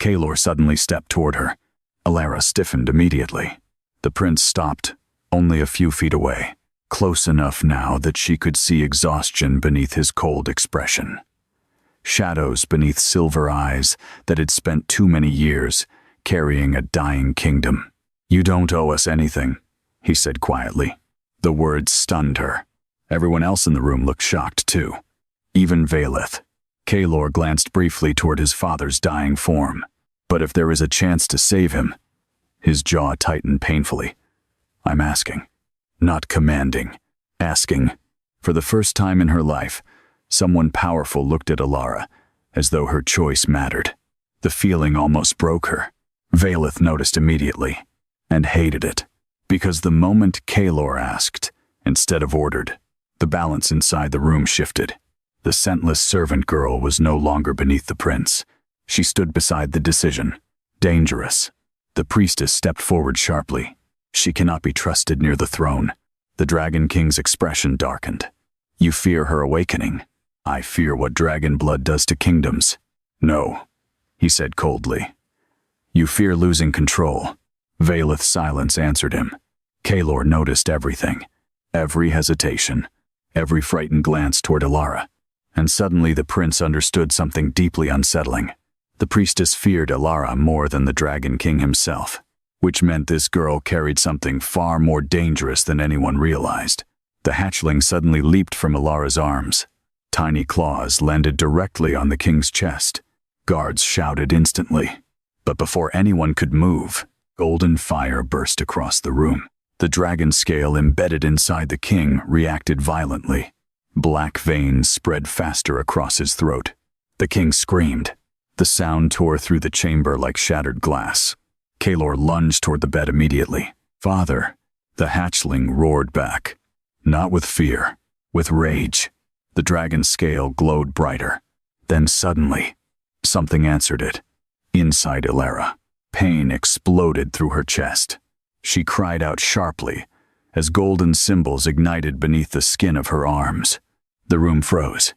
Kaelor suddenly stepped toward her. Elara stiffened immediately. The prince stopped, only a few feet away, close enough now that she could see exhaustion beneath his cold expression. Shadows beneath silver eyes that had spent too many years carrying a dying kingdom. You don't owe us anything, he said quietly. The words stunned her. Everyone else in the room looked shocked too. Even Valeth. Kaelor glanced briefly toward his father's dying form. But if there is a chance to save him, his jaw tightened painfully. I'm asking, not commanding. Asking. For the first time in her life, Someone powerful looked at Elara, as though her choice mattered. The feeling almost broke her. Valeth noticed immediately, and hated it, because the moment Kaelor asked, instead of ordered, the balance inside the room shifted. The scentless servant girl was no longer beneath the prince. She stood beside the decision. Dangerous. The priestess stepped forward sharply. She cannot be trusted near the throne. The Dragon King's expression darkened. You fear her awakening. I fear what dragon blood does to kingdoms. No, he said coldly. You fear losing control. Valeth's silence answered him. Kaelor noticed everything. Every hesitation. Every frightened glance toward Elara. And suddenly the prince understood something deeply unsettling. The priestess feared Elara more than the Dragon King himself, which meant this girl carried something far more dangerous than anyone realized. The hatchling suddenly leaped from Elara's arms. Tiny claws landed directly on the king's chest. Guards shouted instantly. But before anyone could move, golden fire burst across the room. The dragon scale embedded inside the king reacted violently. Black veins spread faster across his throat. The king screamed. The sound tore through the chamber like shattered glass. Kaelor lunged toward the bed immediately. Father, the hatchling roared back. Not with fear, with rage. The dragon's scale glowed brighter. Then suddenly, something answered it. Inside Elara, pain exploded through her chest. She cried out sharply, as golden symbols ignited beneath the skin of her arms. The room froze.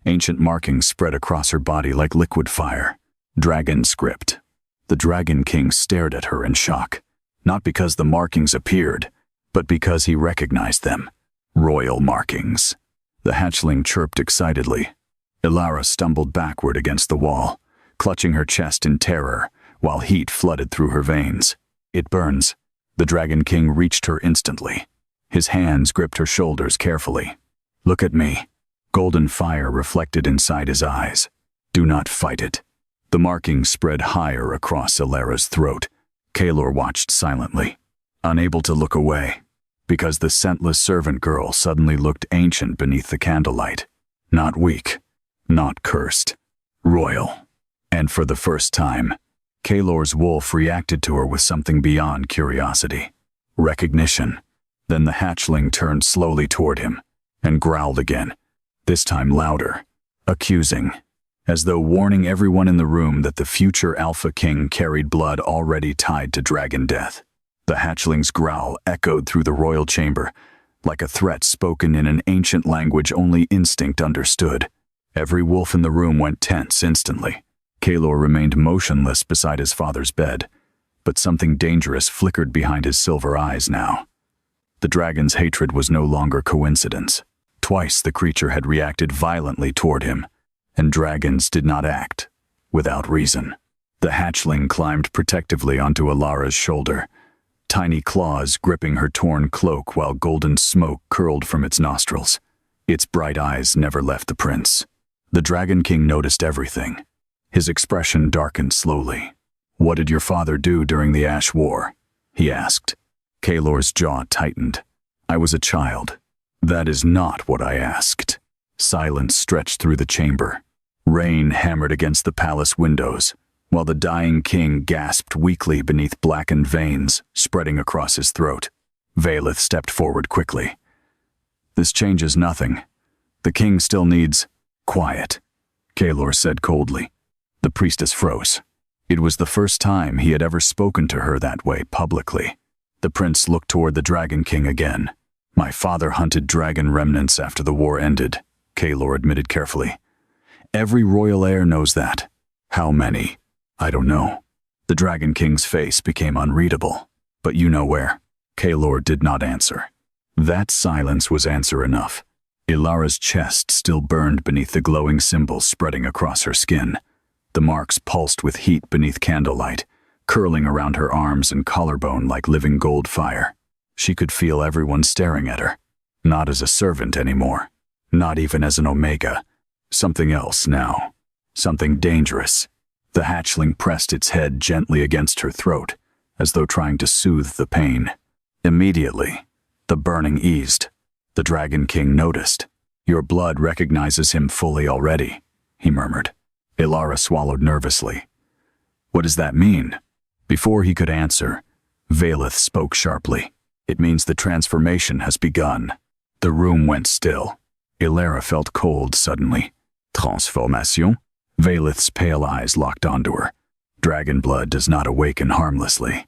Ancient markings spread across her body like liquid fire. Dragon script. The Dragon King stared at her in shock, not because the markings appeared, but because he recognized them. Royal markings. The hatchling chirped excitedly. Elara stumbled backward against the wall, clutching her chest in terror, while heat flooded through her veins. It burns. The Dragon King reached her instantly. His hands gripped her shoulders carefully. Look at me. Golden fire reflected inside his eyes. Do not fight it. The markings spread higher across Elara's throat. Kaelor watched silently, unable to look away, because the scentless servant girl suddenly looked ancient beneath the candlelight. Not weak, not cursed. Royal. And for the first time, Kaelor's wolf reacted to her with something beyond curiosity. Recognition. Then the hatchling turned slowly toward him, and growled again. This time louder, accusing, as though warning everyone in the room that the future Alpha King carried blood already tied to dragon death. The hatchling's growl echoed through the royal chamber, like a threat spoken in an ancient language only instinct understood. Every wolf in the room went tense instantly. Kaelor remained motionless beside his father's bed, but something dangerous flickered behind his silver eyes now. The dragon's hatred was no longer coincidence. Twice the creature had reacted violently toward him, and dragons did not act without reason. The hatchling climbed protectively onto Elara's shoulder, tiny claws gripping her torn cloak while golden smoke curled from its nostrils. Its bright eyes never left the prince. The Dragon King noticed everything. His expression darkened slowly. What did your father do during the Ash War? He asked. Kaelor's jaw tightened. I was a child. That is not what I asked. Silence stretched through the chamber. Rain hammered against the palace windows, while the dying king gasped weakly beneath blackened veins spreading across his throat. Valeth stepped forward quickly. This changes nothing. The king still needs quiet, Kaelor said coldly. The priestess froze. It was the first time he had ever spoken to her that way publicly. The prince looked toward the Dragon King again. My father hunted dragon remnants after the war ended, Kaelor admitted carefully. Every royal heir knows that. How many? I don't know. The Dragon King's face became unreadable. But you know where. Kaelor did not answer. That silence was answer enough. Elara's chest still burned beneath the glowing symbols spreading across her skin. The marks pulsed with heat beneath candlelight, curling around her arms and collarbone like living gold fire. She could feel everyone staring at her. Not as a servant anymore. Not even as an Omega. Something else now. Something dangerous. The hatchling pressed its head gently against her throat, as though trying to soothe the pain. Immediately, the burning eased. The Dragon King noticed. Your blood recognizes him fully already, he murmured. Elara swallowed nervously. What does that mean? Before he could answer, Valeth spoke sharply. It means the transformation has begun. The room went still. Elara felt cold suddenly. Transformation? Valeth's pale eyes locked onto her. Dragon blood does not awaken harmlessly.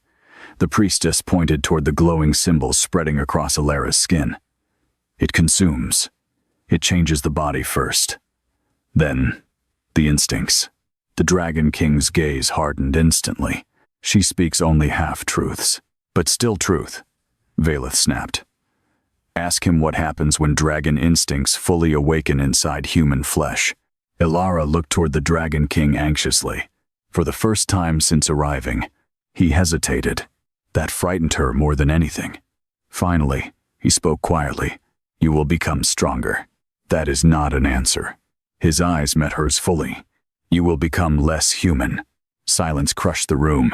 The priestess pointed toward the glowing symbol spreading across Elara's skin. It consumes. It changes the body first. Then, the instincts. The Dragon King's gaze hardened instantly. She speaks only half-truths, but still truth, Valeth snapped. Ask him what happens when dragon instincts fully awaken inside human flesh. Elara looked toward the Dragon King anxiously. For the first time since arriving, he hesitated. That frightened her more than anything. Finally, he spoke quietly. You will become stronger. That is not an answer. His eyes met hers fully. You will become less human. Silence crushed the room.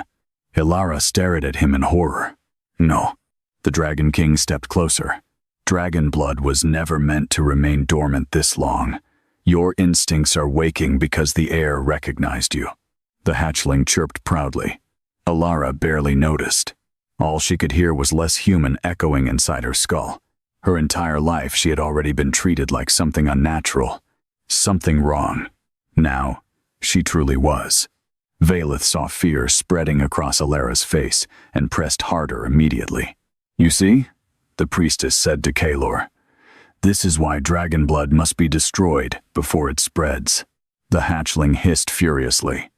Elara stared at him in horror. No. The Dragon King stepped closer. Dragon blood was never meant to remain dormant this long. Your instincts are waking because the heir recognized you. The hatchling chirped proudly. Elara barely noticed. All she could hear was less human echoing inside her skull. Her entire life she had already been treated like something unnatural, something wrong. Now, she truly was. Valeth saw fear spreading across Elara's face and pressed harder immediately. You see? The priestess said to Kalor. This is why dragon blood must be destroyed before it spreads. The hatchling hissed furiously.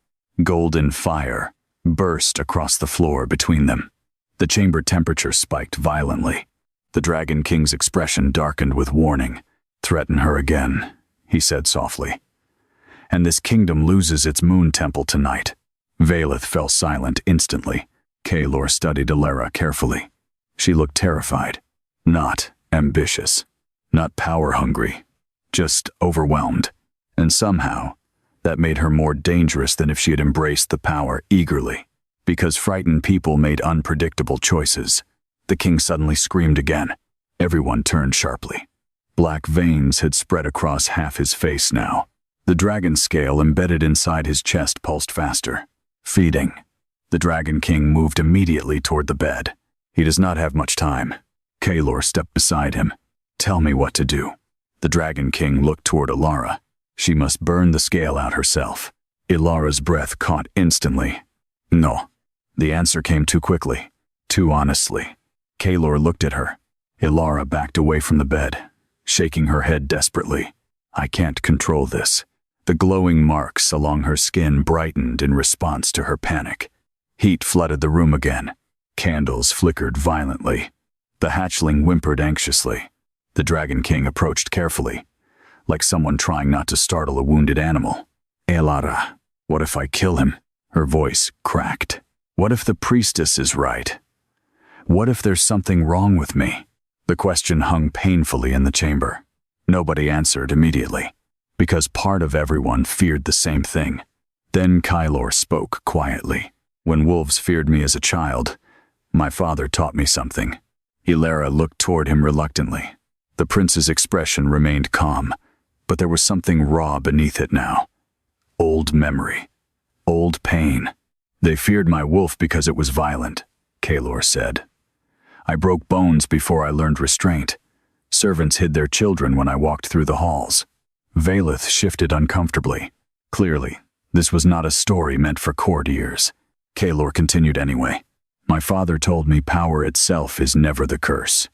Golden fire burst across the floor between them. The chamber temperature spiked violently. The Dragon King's expression darkened with warning. Threaten her again, he said softly. And this kingdom loses its moon temple tonight. Valeth fell silent instantly. Kalor studied Elara carefully. She looked terrified. Not ambitious. Not power-hungry. Just overwhelmed. And somehow, that made her more dangerous than if she had embraced the power eagerly. Because frightened people made unpredictable choices. The king suddenly screamed again. Everyone turned sharply. Black veins had spread across half his face now. The dragon scale embedded inside his chest pulsed faster. Feeding. The Dragon King moved immediately toward the bed. He does not have much time. Kalor stepped beside him. Tell me what to do. The Dragon King looked toward Elara. She must burn the scale out herself. Elara's breath caught instantly. No. The answer came too quickly. Too honestly. Kalor looked at her. Elara backed away from the bed, shaking her head desperately. I can't control this. The glowing marks along her skin brightened in response to her panic. Heat flooded the room again. Candles flickered violently. The hatchling whimpered anxiously. The Dragon King approached carefully, like someone trying not to startle a wounded animal. Elara, what if I kill him? Her voice cracked. What if the priestess is right? What if there's something wrong with me? The question hung painfully in the chamber. Nobody answered immediately, because part of everyone feared the same thing. Then Kalor spoke quietly. When wolves feared me as a child, my father taught me something. Elara looked toward him reluctantly. The prince's expression remained calm, but there was something raw beneath it now. Old memory. Old pain. They feared my wolf because it was violent, Kalor said. I broke bones before I learned restraint. Servants hid their children when I walked through the halls. Valeth shifted uncomfortably. Clearly, this was not a story meant for court ears. Kalor continued anyway. My father told me power itself is never the curse.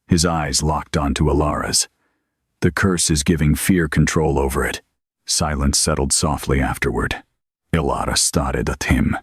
His eyes locked onto Elara's. The curse is giving fear control over it. Silence settled softly afterward. Elara stared at him.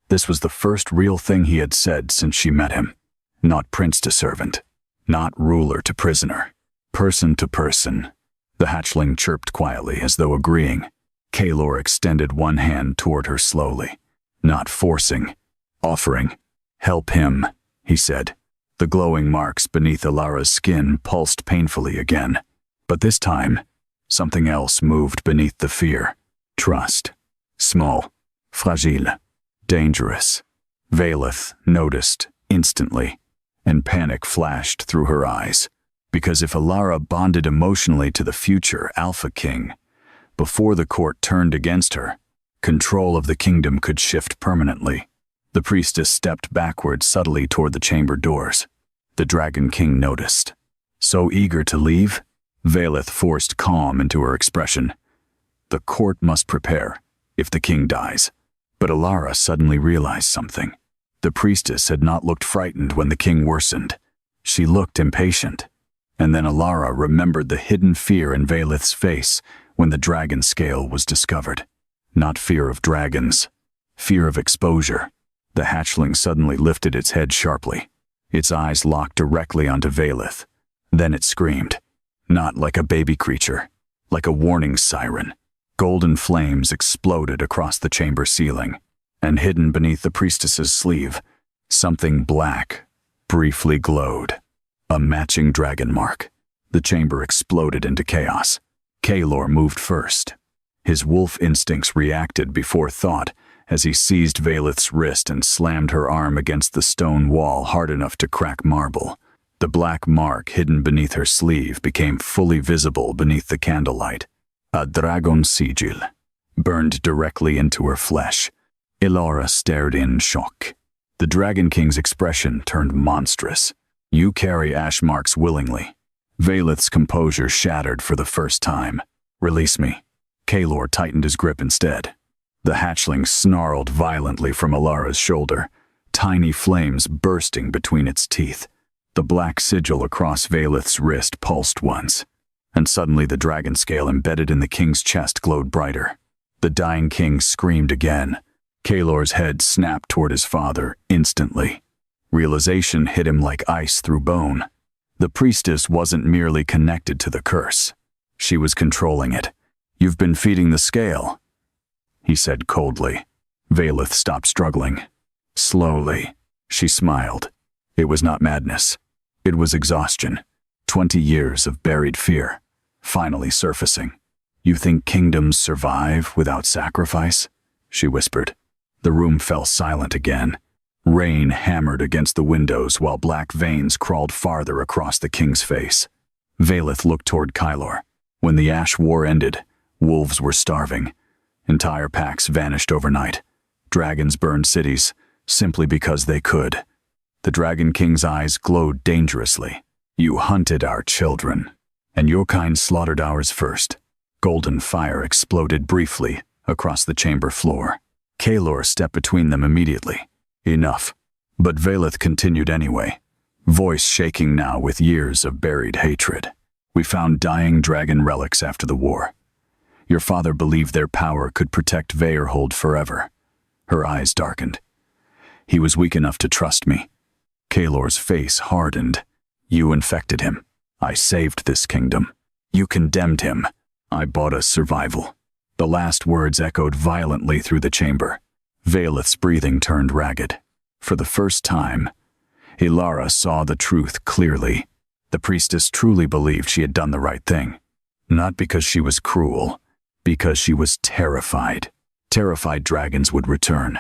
This was the first real thing he had said since she met him. Not prince to servant. Not ruler to prisoner. Person to person. The hatchling chirped quietly as though agreeing. Kalor extended one hand toward her slowly. Not forcing. Offering. Help him, he said. The glowing marks beneath Elara's skin pulsed painfully again. But this time, something else moved beneath the fear. Trust. Small. Fragile. Dangerous. Valeth noticed instantly, and panic flashed through her eyes. Because if Elara bonded emotionally to the future Alpha King, before the court turned against her, control of the kingdom could shift permanently. The priestess stepped backward subtly toward the chamber doors. The Dragon King noticed. So eager to leave? Velith forced calm into her expression. The court must prepare, if the king dies. But Elara suddenly realized something. The priestess had not looked frightened when the king worsened. She looked impatient. And then Elara remembered the hidden fear in Velith's face when the dragon scale was discovered. Not fear of dragons, fear of exposure. The hatchling suddenly lifted its head sharply. Its eyes locked directly onto Velith. Then it screamed. Not like a baby creature, like a warning siren. Golden flames exploded across the chamber ceiling, and hidden beneath the priestess's sleeve, something black briefly glowed. A matching dragon mark. The chamber exploded into chaos. Kaelor moved first. His wolf instincts reacted before thought as he seized Velith's wrist and slammed her arm against the stone wall hard enough to crack marble. The black mark hidden beneath her sleeve became fully visible beneath the candlelight. A dragon sigil, burned directly into her flesh. Elara stared in shock. The Dragon King's expression turned monstrous. You carry ash marks willingly. Velith's composure shattered for the first time. Release me. Kaelor tightened his grip instead. The hatchling snarled violently from Elara's shoulder, tiny flames bursting between its teeth. The black sigil across Velith's wrist pulsed once, and suddenly the dragon scale embedded in the king's chest glowed brighter. The dying king screamed again. Kaelor's head snapped toward his father instantly. Realization hit him like ice through bone. The priestess wasn't merely connected to the curse. She was controlling it. You've been feeding the scale, he said coldly. Velith stopped struggling. Slowly, she smiled. It was not madness. It was exhaustion. 20 years of buried fear, finally surfacing. You think kingdoms survive without sacrifice? She whispered. The room fell silent again. Rain hammered against the windows while black veins crawled farther across the king's face. Velith looked toward Kaelor. When the Ash War ended, wolves were starving. Entire packs vanished overnight. Dragons burned cities simply because they could. The Dragon King's eyes glowed dangerously. You hunted our children, and your kind slaughtered ours first. Golden fire exploded briefly across the chamber floor. Kaelor stepped between them immediately. Enough. But Velith continued anyway, voice shaking now with years of buried hatred. We found dying dragon relics after the war. Your father believed their power could protect Veyrhold forever. Her eyes darkened. He was weak enough to trust me. Kaelor's face hardened. You infected him. I saved this kingdom. You condemned him. I bought us survival. The last words echoed violently through the chamber. Velith's breathing turned ragged. For the first time, Elara saw the truth clearly. The priestess truly believed she had done the right thing. Not because she was cruel, because she was terrified. Terrified dragons would return.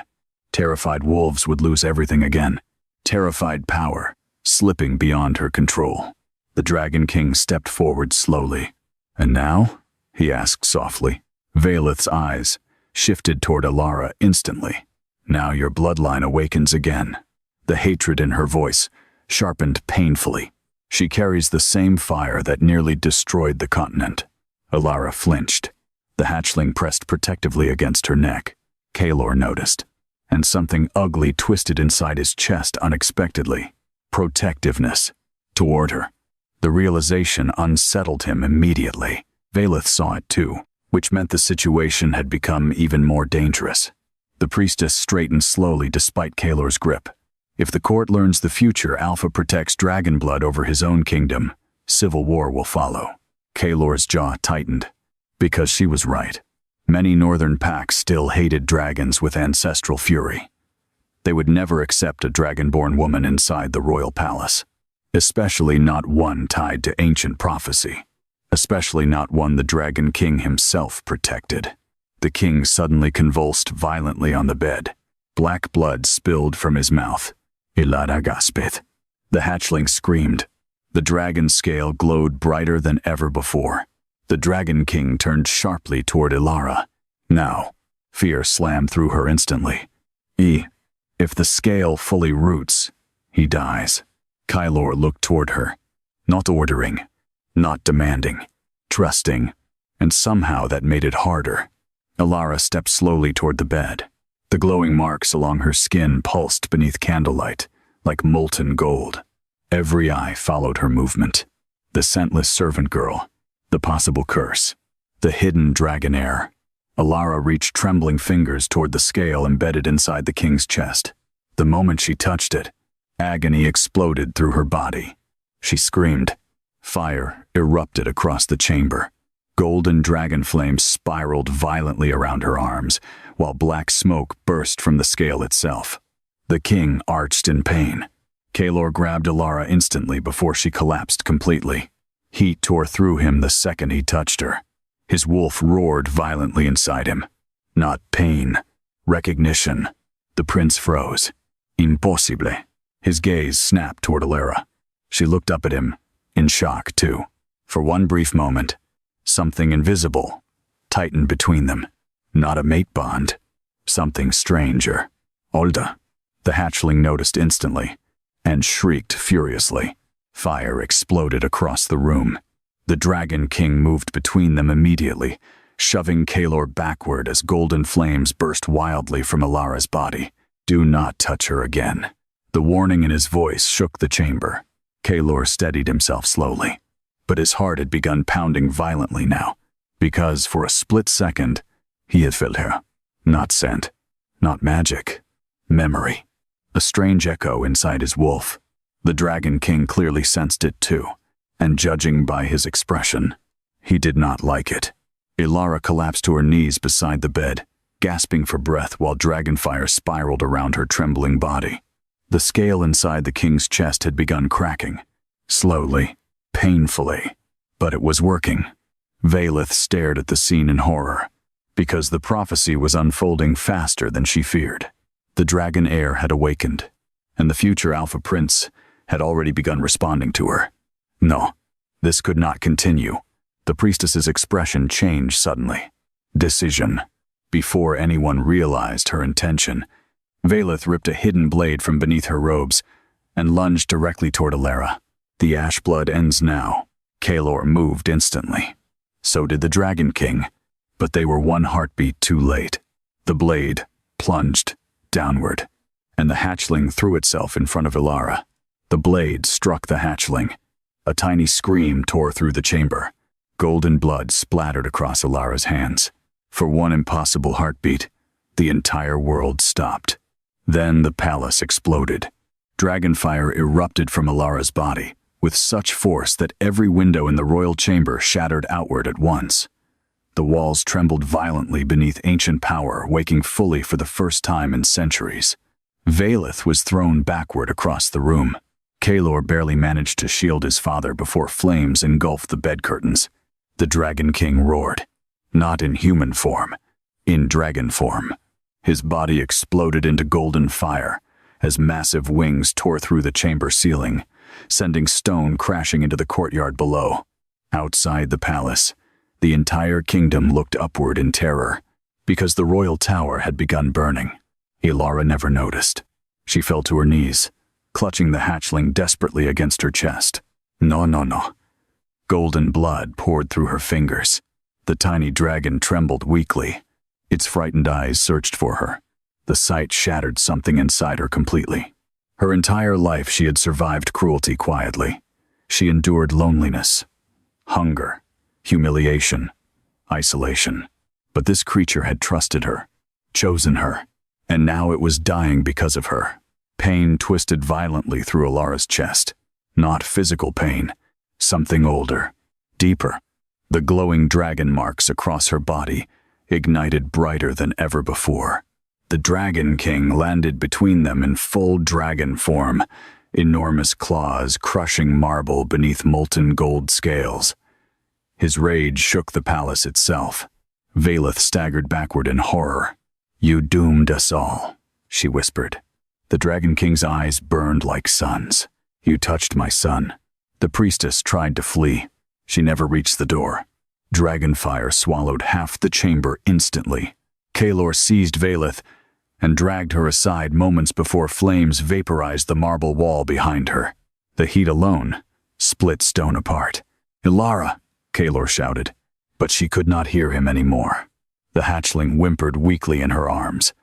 Terrified wolves would lose everything again. Terrified power, slipping beyond her control. The Dragon King stepped forward slowly. And now? He asked softly. Velith's eyes shifted toward Elara instantly. Now your bloodline awakens again. The hatred in her voice sharpened painfully. She carries the same fire that nearly destroyed the continent. Elara flinched. The hatchling pressed protectively against her neck. Kaelor noticed, and something ugly twisted inside his chest unexpectedly. Protectiveness. Toward her. The realization unsettled him immediately. Velith saw it too, which meant the situation had become even more dangerous. The priestess straightened slowly despite Kaelor's grip. If the court learns the future Alpha protects dragon blood over his own kingdom, civil war will follow. Kaelor's jaw tightened. Because she was right. Many northern packs still hated dragons with ancestral fury. They would never accept a dragonborn woman inside the royal palace. Especially not one tied to ancient prophecy. Especially not one the Dragon King himself protected. The king suddenly convulsed violently on the bed. Black blood spilled from his mouth. Elara gasped. The hatchling screamed. The dragon scale glowed brighter than ever before. The Dragon King turned sharply toward Elara. Now, fear slammed through her instantly. If the scale fully roots, he dies. Kylor looked toward her, not ordering, not demanding, trusting, and somehow that made it harder. Elara stepped slowly toward the bed. The glowing marks along her skin pulsed beneath candlelight, like molten gold. Every eye followed her movement. The scentless servant girl, the possible curse, the hidden dragon heir. Elara reached trembling fingers toward the scale embedded inside the king's chest. The moment she touched it, agony exploded through her body. She screamed. Fire erupted across the chamber. Golden dragon flames spiraled violently around her arms, while black smoke burst from the scale itself. The king arched in pain. Kylor grabbed Elara instantly before she collapsed completely. Heat tore through him the second he touched her. His wolf roared violently inside him. Not pain, recognition. The prince froze. Impossible. His gaze snapped toward Elara. She looked up at him, in shock too. For one brief moment, something invisible tightened between them. Not a mate bond. Something stranger. Olda. The hatchling noticed instantly, and shrieked furiously. Fire exploded across the room. The Dragon King moved between them immediately, shoving Kylor backward as golden flames burst wildly from Elara's body. Do not touch her again. The warning in his voice shook the chamber. Kylor steadied himself slowly, but his heart had begun pounding violently now, because for a split second, he had felt her. Not scent, not magic, memory. A strange echo inside his wolf. The Dragon King clearly sensed it too, and judging by his expression, he did not like it. Elara collapsed to her knees beside the bed, gasping for breath while dragonfire spiraled around her trembling body. The scale inside the king's chest had begun cracking. Slowly, painfully, but it was working. Valeth stared at the scene in horror, because the prophecy was unfolding faster than she feared. The dragon heir had awakened, and the future Alpha Prince had already begun responding to her. No, this could not continue. The priestess's expression changed suddenly. Decision. Before anyone realized her intention, Valeth ripped a hidden blade from beneath her robes and lunged directly toward Elara. The ash blood ends now. Kylor moved instantly. So did the Dragon King, but they were one heartbeat too late. The blade plunged downward, and the hatchling threw itself in front of Elara. The blade struck the hatchling. A tiny scream tore through the chamber. Golden blood splattered across Elara's hands. For one impossible heartbeat, the entire world stopped. Then the palace exploded. Dragonfire erupted from Elara's body, with such force that every window in the royal chamber shattered outward at once. The walls trembled violently beneath ancient power, waking fully for the first time in centuries. Valeth was thrown backward across the room. Kylor barely managed to shield his father before flames engulfed the bed curtains. The Dragon King roared. Not in human form, in dragon form. His body exploded into golden fire as massive wings tore through the chamber ceiling, sending stone crashing into the courtyard below. Outside the palace, the entire kingdom looked upward in terror, because the royal tower had begun burning. Elara never noticed. She fell to her knees, clutching the hatchling desperately against her chest. No. Golden blood poured through her fingers. The tiny dragon trembled weakly. Its frightened eyes searched for her. The sight shattered something inside her completely. Her entire life she had survived cruelty quietly. She endured loneliness, hunger, humiliation, isolation. But this creature had trusted her, chosen her, and now it was dying because of her. Pain twisted violently through Elara's chest. Not physical pain, something older, deeper. The glowing dragon marks across her body ignited brighter than ever before. The Dragon King landed between them in full dragon form, enormous claws crushing marble beneath molten gold scales. His rage shook the palace itself. Valeth staggered backward in horror. "You doomed us all," she whispered. The Dragon King's eyes burned like suns. "You touched my son. The priestess tried to flee. She never reached the door. Dragonfire swallowed half the chamber instantly. Kaelor seized Valeth and dragged her aside moments before flames vaporized the marble wall behind her. The heat alone split stone apart. "Elara!" Kaelor shouted, but she could not hear him anymore. The hatchling whimpered weakly in her arms.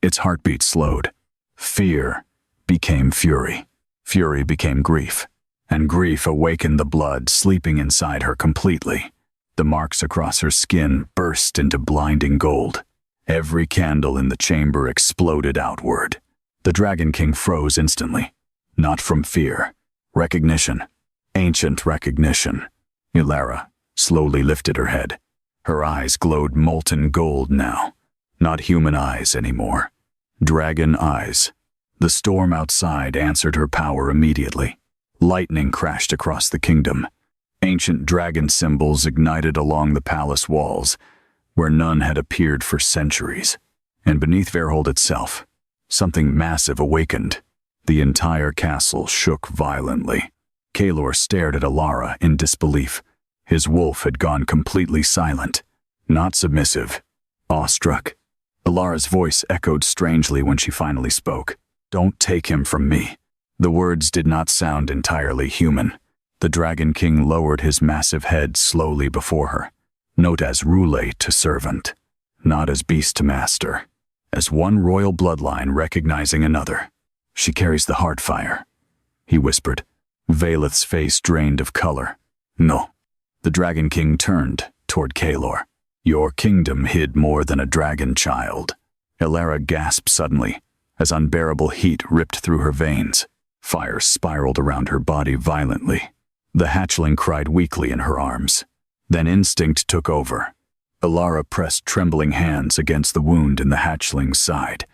Its heartbeat slowed. Fear became fury. Fury became grief. And grief awakened the blood sleeping inside her completely. The marks across her skin burst into blinding gold. Every candle in the chamber exploded outward. The Dragon King froze instantly. Not from fear. Recognition. Ancient recognition. Elara slowly lifted her head. Her eyes glowed molten gold now. Not human eyes anymore. Dragon eyes. The storm outside answered her power immediately. Lightning crashed across the kingdom. Ancient dragon symbols ignited along the palace walls, where none had appeared for centuries. And beneath Verhold itself, something massive awakened. The entire castle shook violently. Kaelor stared at Elara in disbelief. His wolf had gone completely silent. Not submissive. Awestruck. Elara's voice echoed strangely when she finally spoke. "Don't take him from me." The words did not sound entirely human. The Dragon King lowered his massive head slowly before her. Note as roulé to servant, not as beast to master. As one royal bloodline recognizing another. "She carries the Heartfire," he whispered. Valeth's face drained of color. "No." The Dragon King turned toward Kaelor. "Your kingdom hid more than a dragon child." Elara gasped suddenly, as unbearable heat ripped through her veins. Fire spiraled around her body violently. The hatchling cried weakly in her arms. Then instinct took over. Elara pressed trembling hands against the wound in the hatchling's side.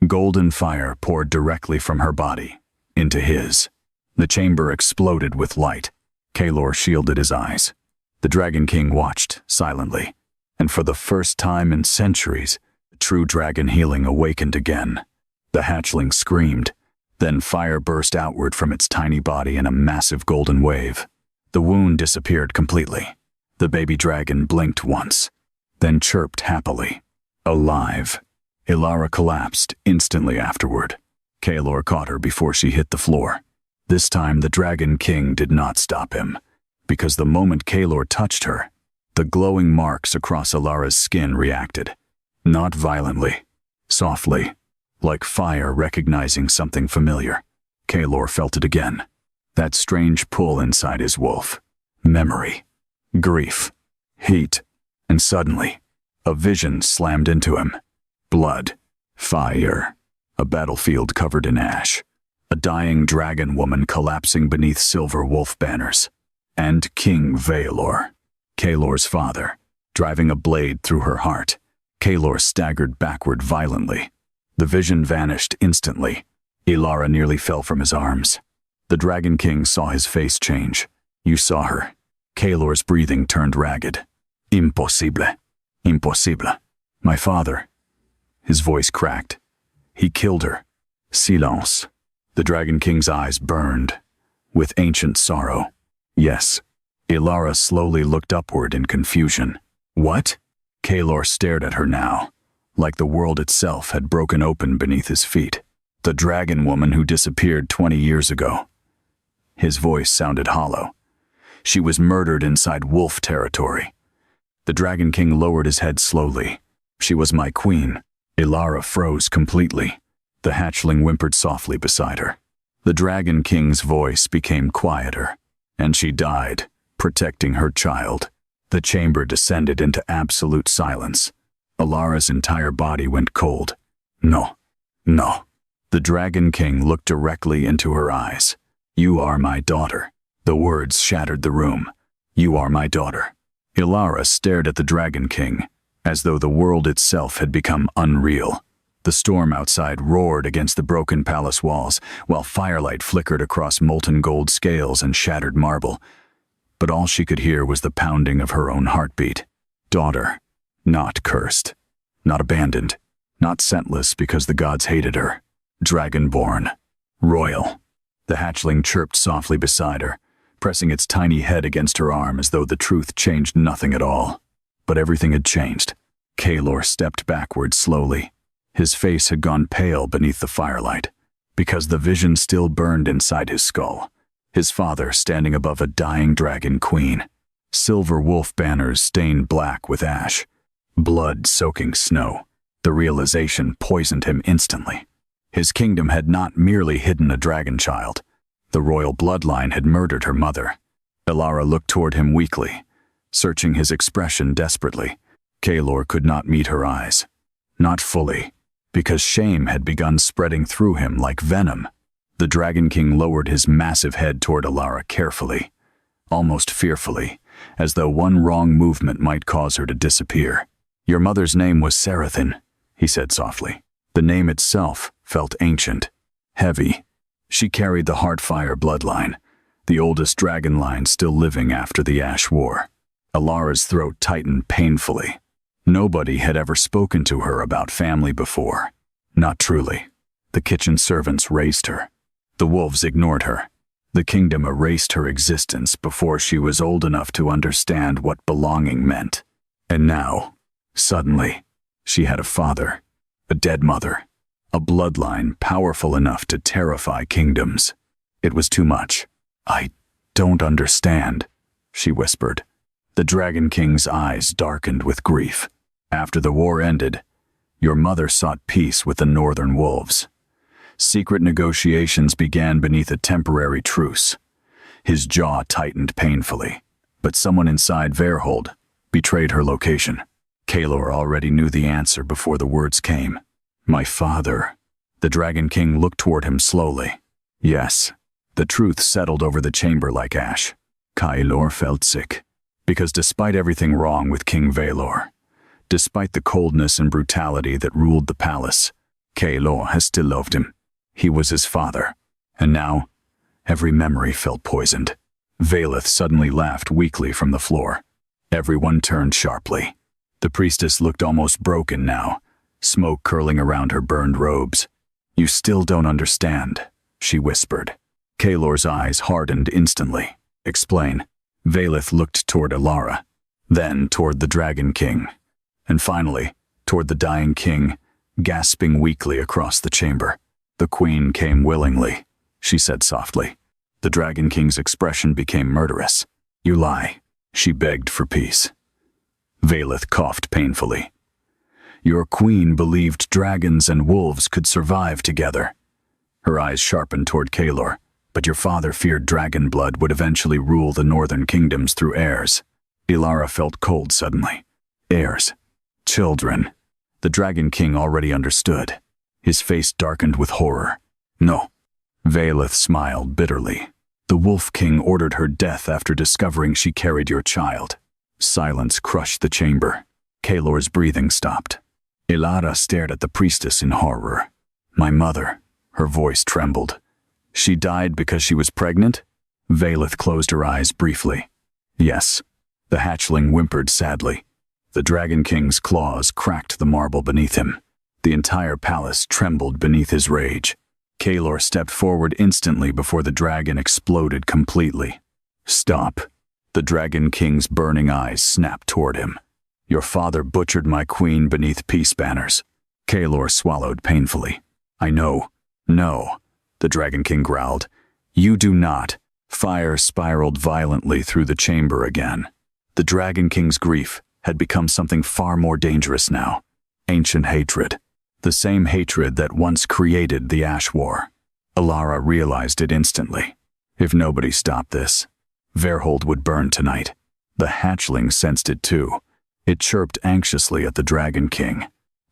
Golden fire poured directly from her body into his. The chamber exploded with light. Kaelor shielded his eyes. The Dragon King watched silently. And for the first time in centuries, the true dragon healing awakened again. The hatchling screamed. Then fire burst outward from its tiny body in a massive golden wave. The wound disappeared completely. The baby dragon blinked once, then chirped happily. Alive. Elara collapsed instantly afterward. Kaelor caught her before she hit the floor. This time the Dragon King did not stop him, because the moment Kaelor touched her, the glowing marks across Elara's skin reacted. Not violently, softly. Like fire recognizing something familiar. Kaelor felt it again. That strange pull inside his wolf. Memory. Grief. Heat. And suddenly, a vision slammed into him. Blood. Fire. A battlefield covered in ash. A dying dragon woman collapsing beneath silver wolf banners. And King Valor, Kaelor's father, driving a blade through her heart. Kaelor staggered backward violently. The vision vanished instantly. Elara nearly fell from his arms. The Dragon King saw his face change. "You saw her." Kaelor's breathing turned ragged. "Impossible. Impossible. My father." His voice cracked. "He killed her." Silence. The Dragon King's eyes burned with ancient sorrow. "Yes." Elara slowly looked upward in confusion. "What?" Kaelor stared at her now, like the world itself had broken open beneath his feet. The dragon woman who disappeared 20 years ago. His voice sounded hollow. She was murdered inside wolf territory. The Dragon King lowered his head slowly. "She was my queen." Elara froze completely. The hatchling whimpered softly beside her. The Dragon King's voice became quieter. "And she died, protecting her child." The chamber descended into absolute silence. Elara's entire body went cold. "No. No." The Dragon King looked directly into her eyes. "You are my daughter." The words shattered the room. "You are my daughter." Elara stared at the Dragon King, as though the world itself had become unreal. The storm outside roared against the broken palace walls, while firelight flickered across molten gold scales and shattered marble. But all she could hear was the pounding of her own heartbeat. Daughter. Not cursed. Not abandoned. Not scentless because the gods hated her. Dragonborn. Royal. The hatchling chirped softly beside her, pressing its tiny head against her arm as though the truth changed nothing at all. But everything had changed. Kaelor stepped backward slowly. His face had gone pale beneath the firelight, because the vision still burned inside his skull. His father standing above a dying dragon queen. Silver wolf banners stained black with ash. Blood soaking snow. The realization poisoned him instantly. His kingdom had not merely hidden a dragon child. The royal bloodline had murdered her mother. Elara looked toward him weakly, searching his expression desperately. Kaelor could not meet her eyes. Not fully, because shame had begun spreading through him like venom. The Dragon King lowered his massive head toward Elara carefully, almost fearfully, as though one wrong movement might cause her to disappear. "Your mother's name was Sarathin," he said softly. The name itself felt ancient, heavy. She carried the Heartfire bloodline, the oldest dragon line still living after the Ash War. Elara's throat tightened painfully. Nobody had ever spoken to her about family before. Not truly. The kitchen servants raised her. The wolves ignored her. The kingdom erased her existence before she was old enough to understand what belonging meant. And now, suddenly, she had a father, a dead mother, a bloodline powerful enough to terrify kingdoms. It was too much. "I don't understand," she whispered. The Dragon King's eyes darkened with grief. "After the war ended, your mother sought peace with the northern wolves. Secret negotiations began beneath a temporary truce." His jaw tightened painfully, but someone inside Verhold betrayed her location. Kaelor already knew the answer before the words came. "My father." The Dragon King looked toward him slowly. Yes, the truth settled over the chamber like ash. Kaelor felt sick, because despite everything wrong with King Valor, despite the coldness and brutality that ruled the palace, Kaelor has still loved him. He was his father, and now every memory felt poisoned. Valeth suddenly laughed weakly from the floor. Everyone turned sharply. The priestess looked almost broken now, smoke curling around her burned robes. "You still don't understand," she whispered. Kaelor's eyes hardened instantly. "Explain." Valeth looked toward Elara, then toward the Dragon King, and finally toward the dying king, gasping weakly across the chamber. "The queen came willingly," she said softly. The Dragon King's expression became murderous. "You lie." She begged for peace. Valeth coughed painfully. "Your queen believed dragons and wolves could survive together." Her eyes sharpened toward Kaelor. "But your father feared dragon blood would eventually rule the northern kingdoms through heirs." Elara felt cold suddenly. Heirs. Children. The Dragon King already understood. His face darkened with horror. "No." Valeth smiled bitterly. "The Wolf King ordered her death after discovering she carried your child." Silence crushed the chamber. Kaelor's breathing stopped. Elara stared at the priestess in horror. "My mother." Her voice trembled. "She died because she was pregnant?" Valeth closed her eyes briefly. "Yes." The hatchling whimpered sadly. The Dragon King's claws cracked the marble beneath him. The entire palace trembled beneath his rage. Kaelor stepped forward instantly before the dragon exploded completely. "Stop." The Dragon King's burning eyes snapped toward him. "Your father butchered my queen beneath peace banners." Kaelor swallowed painfully. "I know." "No," the Dragon King growled. "You do not." Fire spiraled violently through the chamber again. The Dragon King's grief had become something far more dangerous now. Ancient hatred. The same hatred that once created the Ash War. Elara realized it instantly. If nobody stopped this, Verhold would burn tonight. The hatchling sensed it too. It chirped anxiously at the Dragon King.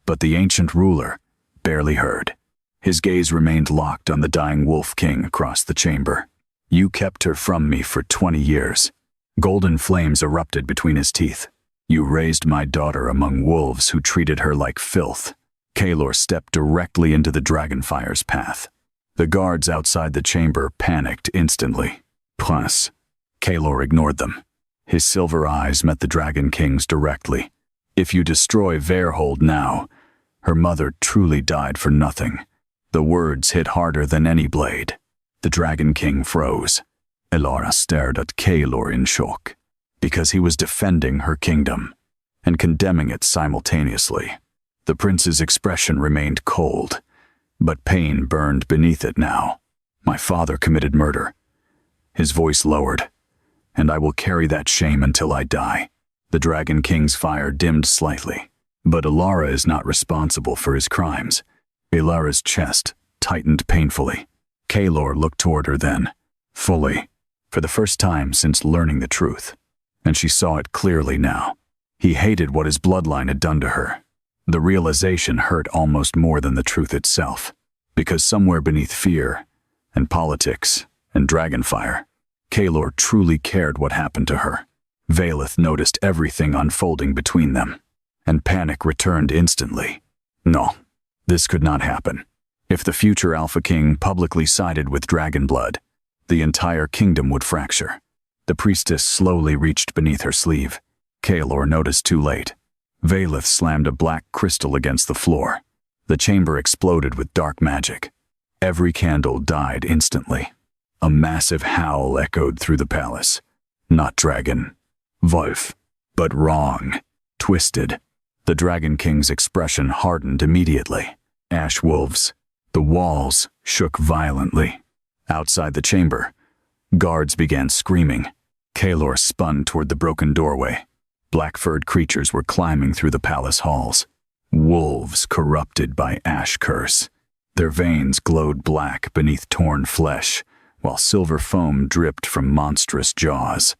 But the ancient ruler barely heard. His gaze remained locked on the dying Wolf King across the chamber. "You kept her from me for 20 years. Golden flames erupted between his teeth. "You raised my daughter among wolves who treated her like filth." Kaelor stepped directly into the Dragonfire's path. The guards outside the chamber panicked instantly. "Prince." Kaelor ignored them. His silver eyes met the Dragon King's directly. "If you destroy Verhold now, her mother truly died for nothing." The words hit harder than any blade. The Dragon King froze. Elara stared at Kaelor in shock, because he was defending her kingdom and condemning it simultaneously. The prince's expression remained cold, but pain burned beneath it now. My father committed murder. His voice lowered, and I will carry that shame until I die. The Dragon King's fire dimmed slightly, but Elara is not responsible for his crimes. Elara's chest tightened painfully. Kaelor looked toward her then, fully, for the first time since learning the truth, and she saw it clearly now. He hated what his bloodline had done to her. The realization hurt almost more than the truth itself, because somewhere beneath fear and politics and dragonfire, Kaelor truly cared what happened to her. Vaelith noticed everything unfolding between them, and panic returned instantly. No, this could not happen. If the future Alpha King publicly sided with Dragonblood, the entire kingdom would fracture. The priestess slowly reached beneath her sleeve. Kaelor noticed too late. Vaelith slammed a black crystal against the floor. The chamber exploded with dark magic. Every candle died instantly. A massive howl echoed through the palace. Not dragon, wolf, but wrong, twisted. The Dragon King's expression hardened immediately. Ash wolves. The walls shook violently. Outside the chamber, guards began screaming. Kaelor spun toward the broken doorway. Black-furred creatures were climbing through the palace halls. Wolves corrupted by ash curse. Their veins glowed black beneath torn flesh, while silver foam dripped from monstrous jaws.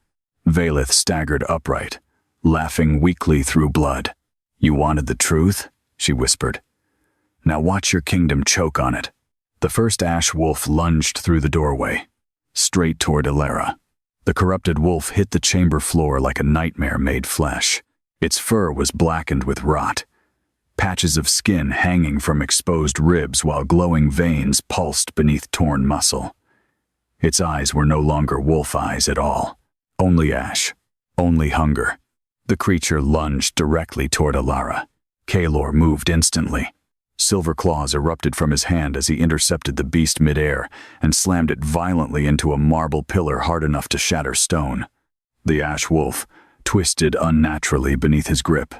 Vaelith staggered upright, laughing weakly through blood. "You wanted the truth?" she whispered. "Now watch your kingdom choke on it." The first ash wolf lunged through the doorway, straight toward Elara. The corrupted wolf hit the chamber floor like a nightmare made flesh. Its fur was blackened with rot, patches of skin hanging from exposed ribs while glowing veins pulsed beneath torn muscle. Its eyes were no longer wolf eyes at all. Only ash, only hunger. The creature lunged directly toward Elara. Kaelor moved instantly. Silver claws erupted from his hand as he intercepted the beast midair and slammed it violently into a marble pillar hard enough to shatter stone. The ash wolf twisted unnaturally beneath his grip,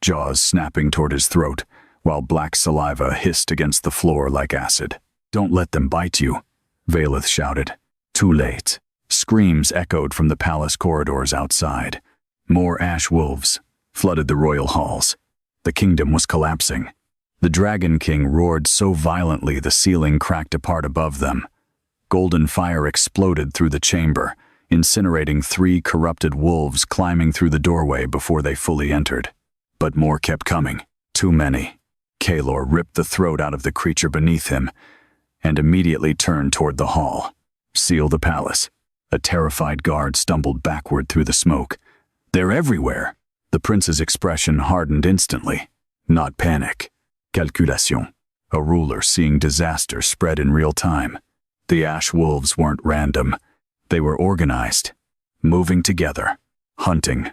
jaws snapping toward his throat, while black saliva hissed against the floor like acid. "Don't let them bite you," Vaelith shouted. Too late. Screams echoed from the palace corridors outside. More ash wolves flooded the royal halls. The kingdom was collapsing. The Dragon King roared so violently the ceiling cracked apart above them. Golden fire exploded through the chamber, incinerating 3 corrupted wolves climbing through the doorway before they fully entered. But more kept coming. Too many. Kaelor ripped the throat out of the creature beneath him and immediately turned toward the hall. "Seal the palace." A terrified guard stumbled backward through the smoke. "They're everywhere." The prince's expression hardened instantly. Not panic. Calculation. A ruler seeing disaster spread in real time. The ash wolves weren't random. They were organized, moving together, hunting,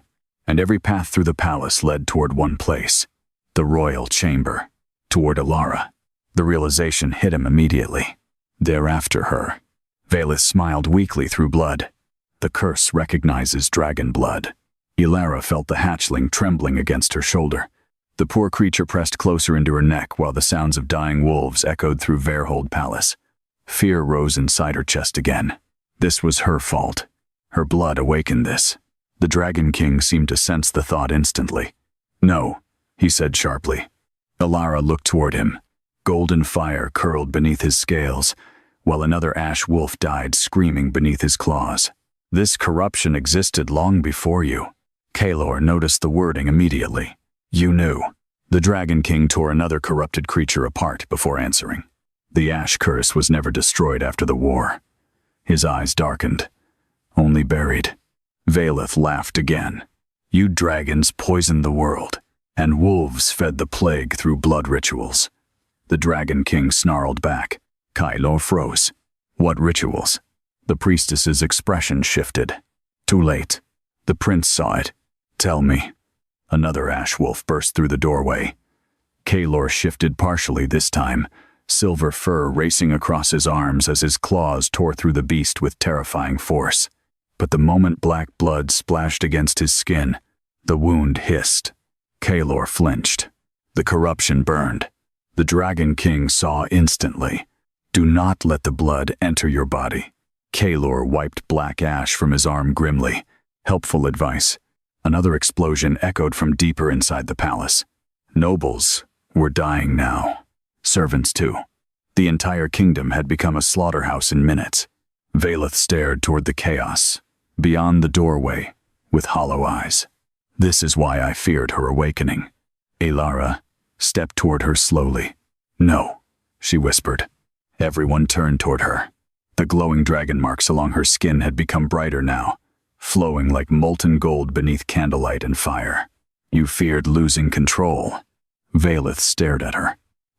and every path through the palace led toward one place, the royal chamber, toward Elara. The realization hit him immediately. They're after her. Vaelith smiled weakly through blood. The curse recognizes dragon blood. Elara felt the hatchling trembling against her shoulder. The poor creature pressed closer into her neck while the sounds of dying wolves echoed through Verhold Palace. Fear rose inside her chest again. This was her fault. Her blood awakened this. The Dragon King seemed to sense the thought instantly. "No," he said sharply. Elara looked toward him. Golden fire curled beneath his scales, while another ash wolf died screaming beneath his claws. "This corruption existed long before you." Kaelor noticed the wording immediately. "You knew." The Dragon King tore another corrupted creature apart before answering. The ash curse was never destroyed after the war. His eyes darkened, only buried. Vaelith laughed again. "You dragons poisoned the world, and wolves fed the plague through blood rituals." The Dragon King snarled back. Kaelor froze. "What rituals?" The priestess's expression shifted. Too late. The prince saw it. "Tell me." Another ash wolf burst through the doorway. Kaelor shifted partially this time, silver fur racing across his arms as his claws tore through the beast with terrifying force. But the moment black blood splashed against his skin, the wound hissed. Kaelor flinched. The corruption burned. The Dragon King saw instantly. Do not let the blood enter your body. Kaelor wiped black ash from his arm grimly. Helpful advice. Another explosion echoed from deeper inside the palace. Nobles were dying now. Servants too. The entire kingdom had become a slaughterhouse in minutes. Valeth stared toward the chaos, beyond the doorway, with hollow eyes. This is why I feared her awakening. Elara stepped toward her slowly. No, she whispered. Everyone turned toward her. The glowing dragon marks along her skin had become brighter now, flowing like molten gold beneath candlelight and fire. You feared losing control. Valeth stared at her.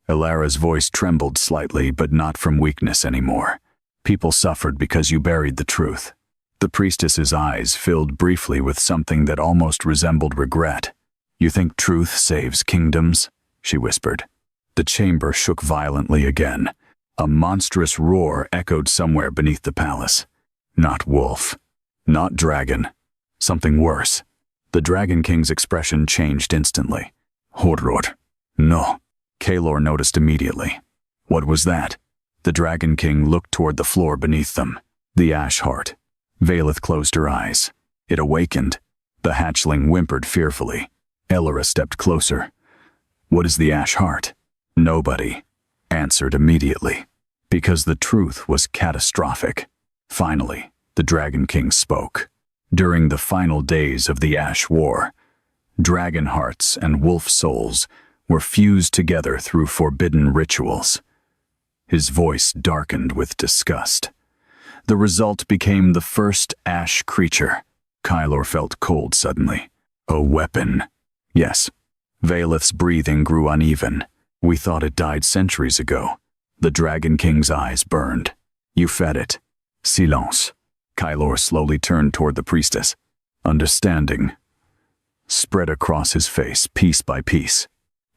Elara's voice trembled slightly, but not from weakness anymore. People suffered because you buried the truth. The priestess's eyes filled briefly with something that almost resembled regret. You think truth saves kingdoms? She whispered. The chamber shook violently again. A monstrous roar echoed somewhere beneath the palace. Not wolf. Not dragon. Something worse. The Dragon King's expression changed instantly. Horror. No. Kaelor noticed immediately. What was that? The Dragon King looked toward the floor beneath them. The ash heart. Valeth closed her eyes. It awakened. The hatchling whimpered fearfully. Elara stepped closer. What is the ash heart? Nobody answered immediately, because the truth was catastrophic. Finally, the Dragon King spoke. During the final days of the Ash War, dragon hearts and wolf souls were fused together through forbidden rituals. His voice darkened with disgust. The result became the first ash creature. Kaelor felt cold suddenly. A weapon. Yes. Valeth's breathing grew uneven. We thought it died centuries ago. The Dragon King's eyes burned. You fed it. Silence. Kaelor slowly turned toward the priestess. Understanding spread across his face piece by piece.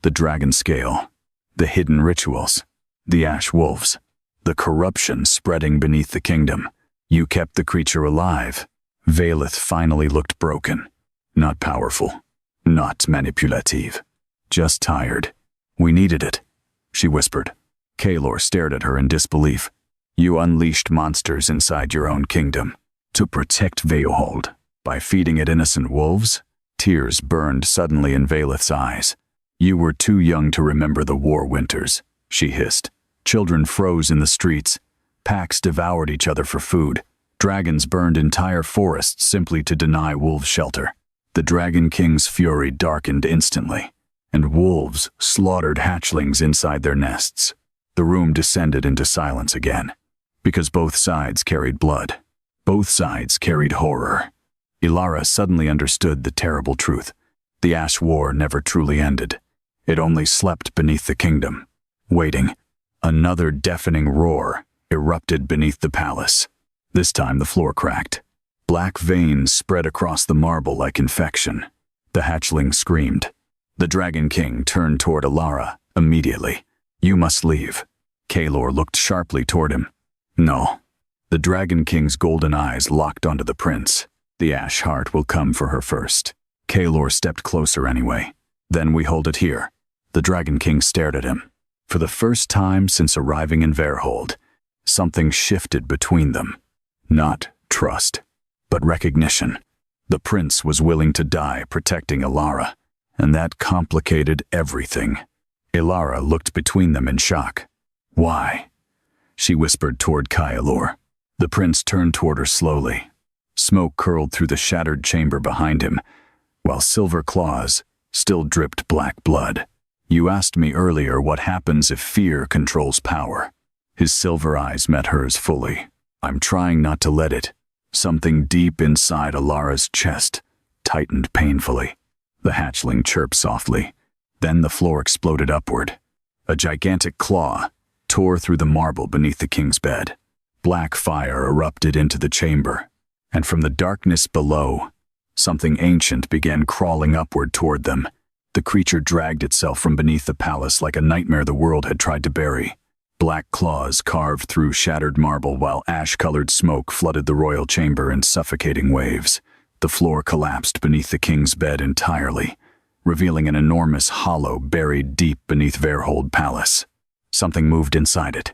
The dragon scale, the hidden rituals, the ash wolves, the corruption spreading beneath the kingdom. You kept the creature alive. Valeth finally looked broken. Not powerful. Not manipulative. Just tired. We needed it, she whispered. Kaelor stared at her in disbelief. You unleashed monsters inside your own kingdom. To protect Veohold. By feeding it innocent wolves? Tears burned suddenly in Valeth's eyes. You were too young to remember the war winters, she hissed. Children froze in the streets. Packs devoured each other for food. Dragons burned entire forests simply to deny wolves shelter. The Dragon King's fury darkened instantly, and wolves slaughtered hatchlings inside their nests. The room descended into silence again, because both sides carried blood. Both sides carried horror. Elara suddenly understood the terrible truth. The Ash War never truly ended. It only slept beneath the kingdom, waiting. Another deafening roar erupted beneath the palace. This time the floor cracked. Black veins spread across the marble like infection. The hatchling screamed. The Dragon King turned toward Elara immediately. You must leave. Kaelor looked sharply toward him. No. The Dragon King's golden eyes locked onto the prince. The ash heart will come for her first. Kaelor stepped closer anyway. Then we hold it here. The Dragon King stared at him. For the first time since arriving in Veohold, something shifted between them. Not trust, but recognition. The prince was willing to die protecting Elara, and that complicated everything. Elara looked between them in shock. Why? She whispered toward Kaelor. The prince turned toward her slowly. Smoke curled through the shattered chamber behind him, while silver claws still dripped black blood. You asked me earlier what happens if fear controls power. His silver eyes met hers fully. I'm trying not to let it. Something deep inside Elara's chest tightened painfully. The hatchling chirped softly. Then the floor exploded upward. A gigantic claw tore through the marble beneath the king's bed. Black fire erupted into the chamber, and from the darkness below, something ancient began crawling upward toward them. The creature dragged itself from beneath the palace like a nightmare the world had tried to bury. Black claws carved through shattered marble while ash-colored smoke flooded the royal chamber in suffocating waves. The floor collapsed beneath the king's bed entirely, revealing an enormous hollow buried deep beneath Werewolf Palace. Something moved inside it.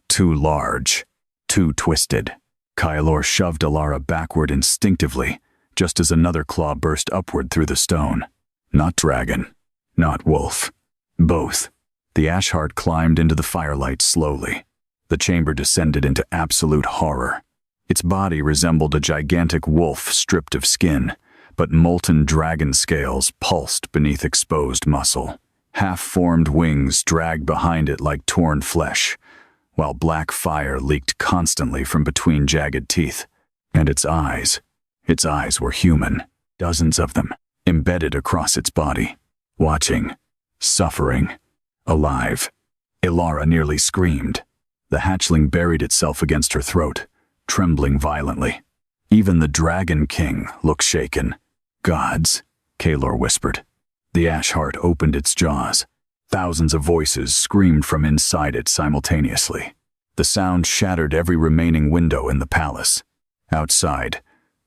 Too large, too twisted. Elara shoved Elara backward instinctively, just as another claw burst upward through the stone. Not dragon, not wolf. Both. The ash heart climbed into the firelight slowly. The chamber descended into absolute horror. Its body resembled a gigantic wolf stripped of skin, but molten dragon scales pulsed beneath exposed muscle. Half-formed wings dragged behind it like torn flesh, while black fire leaked constantly from between jagged teeth. And its eyes were human, dozens of them, embedded across its body, watching, suffering, alive. Elara nearly screamed. The hatchling buried itself against her throat, trembling violently. Even the Dragon King looked shaken. "Gods," Elara whispered. The ash heart opened its jaws. Thousands of voices screamed from inside it simultaneously. The sound shattered every remaining window in the palace. Outside,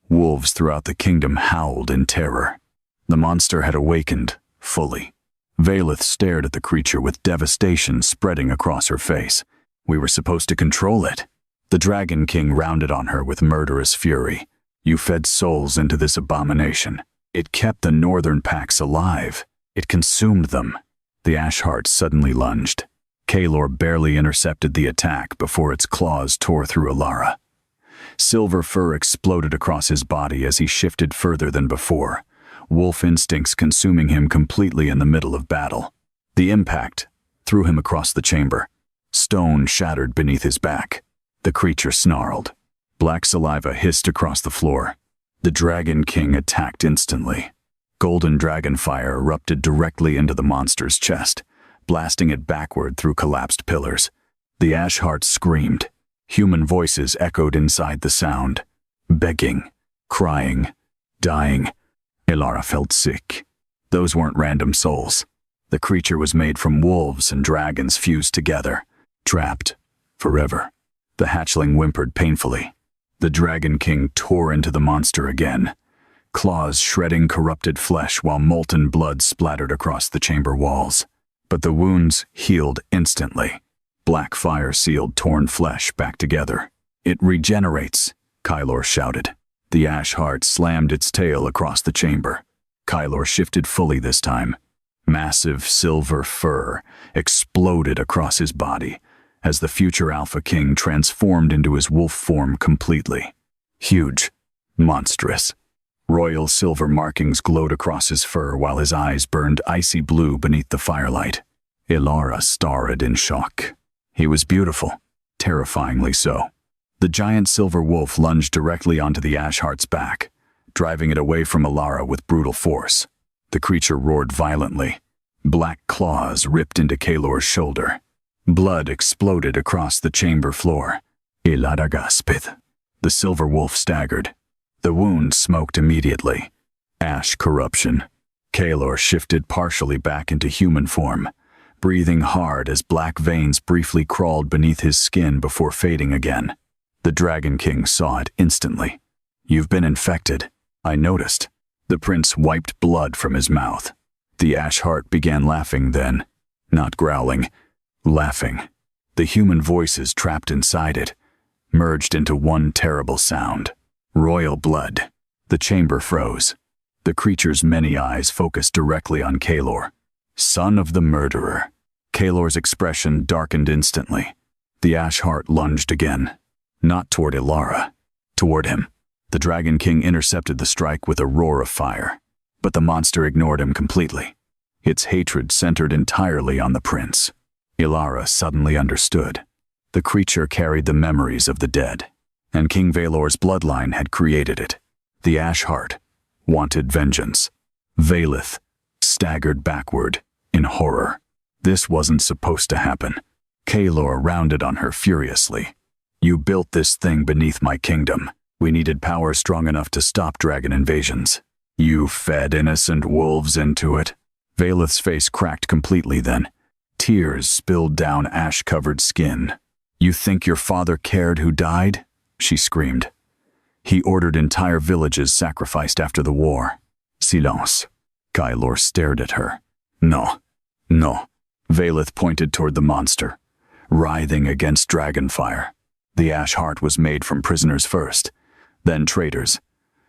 wolves throughout the kingdom howled in terror. The monster had awakened, fully. Valeth stared at the creature with devastation spreading across her face. "We were supposed to control it." The Dragon King rounded on her with murderous fury. "You fed souls into this abomination. It kept the northern packs alive. It consumed them." The ash heart suddenly lunged. Elara barely intercepted the attack before its claws tore through Elara. Silver fur exploded across his body as he shifted further than before, wolf instincts consuming him completely in the middle of battle. The impact threw him across the chamber. Stone shattered beneath his back. The creature snarled. Black saliva hissed across the floor. The Dragon King attacked instantly. Golden dragon fire erupted directly into the monster's chest, blasting it backward through collapsed pillars. The ash heart screamed. Human voices echoed inside the sound. Begging, crying, dying. Elara felt sick. Those weren't random souls. The creature was made from wolves and dragons fused together. Trapped. Forever. The hatchling whimpered painfully. The Dragon King tore into the monster again, claws shredding corrupted flesh while molten blood splattered across the chamber walls. But the wounds healed instantly. Black fire sealed torn flesh back together. "It regenerates," Elara shouted. The ash heart slammed its tail across the chamber. Elara shifted fully this time. Massive silver fur exploded across his body as the future Alpha King transformed into his wolf form completely. Huge, monstrous. Royal silver markings glowed across his fur while his eyes burned icy blue beneath the firelight. Elara stared in shock. He was beautiful, terrifyingly so. The giant silver wolf lunged directly onto the ash heart's back, driving it away from Elara with brutal force. The creature roared violently. Black claws ripped into Elara's shoulder. Blood exploded across the chamber floor. Elara gasped. The silver wolf staggered. The wound smoked immediately. Ash corruption. Elara shifted partially back into human form, breathing hard as black veins briefly crawled beneath his skin before fading again. The Dragon King saw it instantly. "You've been infected." "I noticed." The prince wiped blood from his mouth. The ash heart began laughing then, not growling, laughing. The human voices trapped inside it merged into one terrible sound. Royal blood. The chamber froze. The creature's many eyes focused directly on Elara. Son of the murderer. Elara's expression darkened instantly. The ash heart lunged again. Not toward Elara. Toward him. The Dragon King intercepted the strike with a roar of fire. But the monster ignored him completely. Its hatred centered entirely on the prince. Elara suddenly understood. The creature carried the memories of the dead, and King Valor's bloodline had created it. The ash heart wanted vengeance. Valeth staggered backward in horror. This wasn't supposed to happen. Elara rounded on her furiously. "You built this thing beneath my kingdom. We needed power strong enough to stop dragon invasions. You fed innocent wolves into it." Valeth's face cracked completely then. Tears spilled down ash-covered skin. "You think your father cared who died?" she screamed. "He ordered entire villages sacrificed after the war." "Silence." Kylor stared at her. "No, no." Valeth pointed toward the monster, writhing against dragonfire. The ash heart was made from prisoners first, then traitors,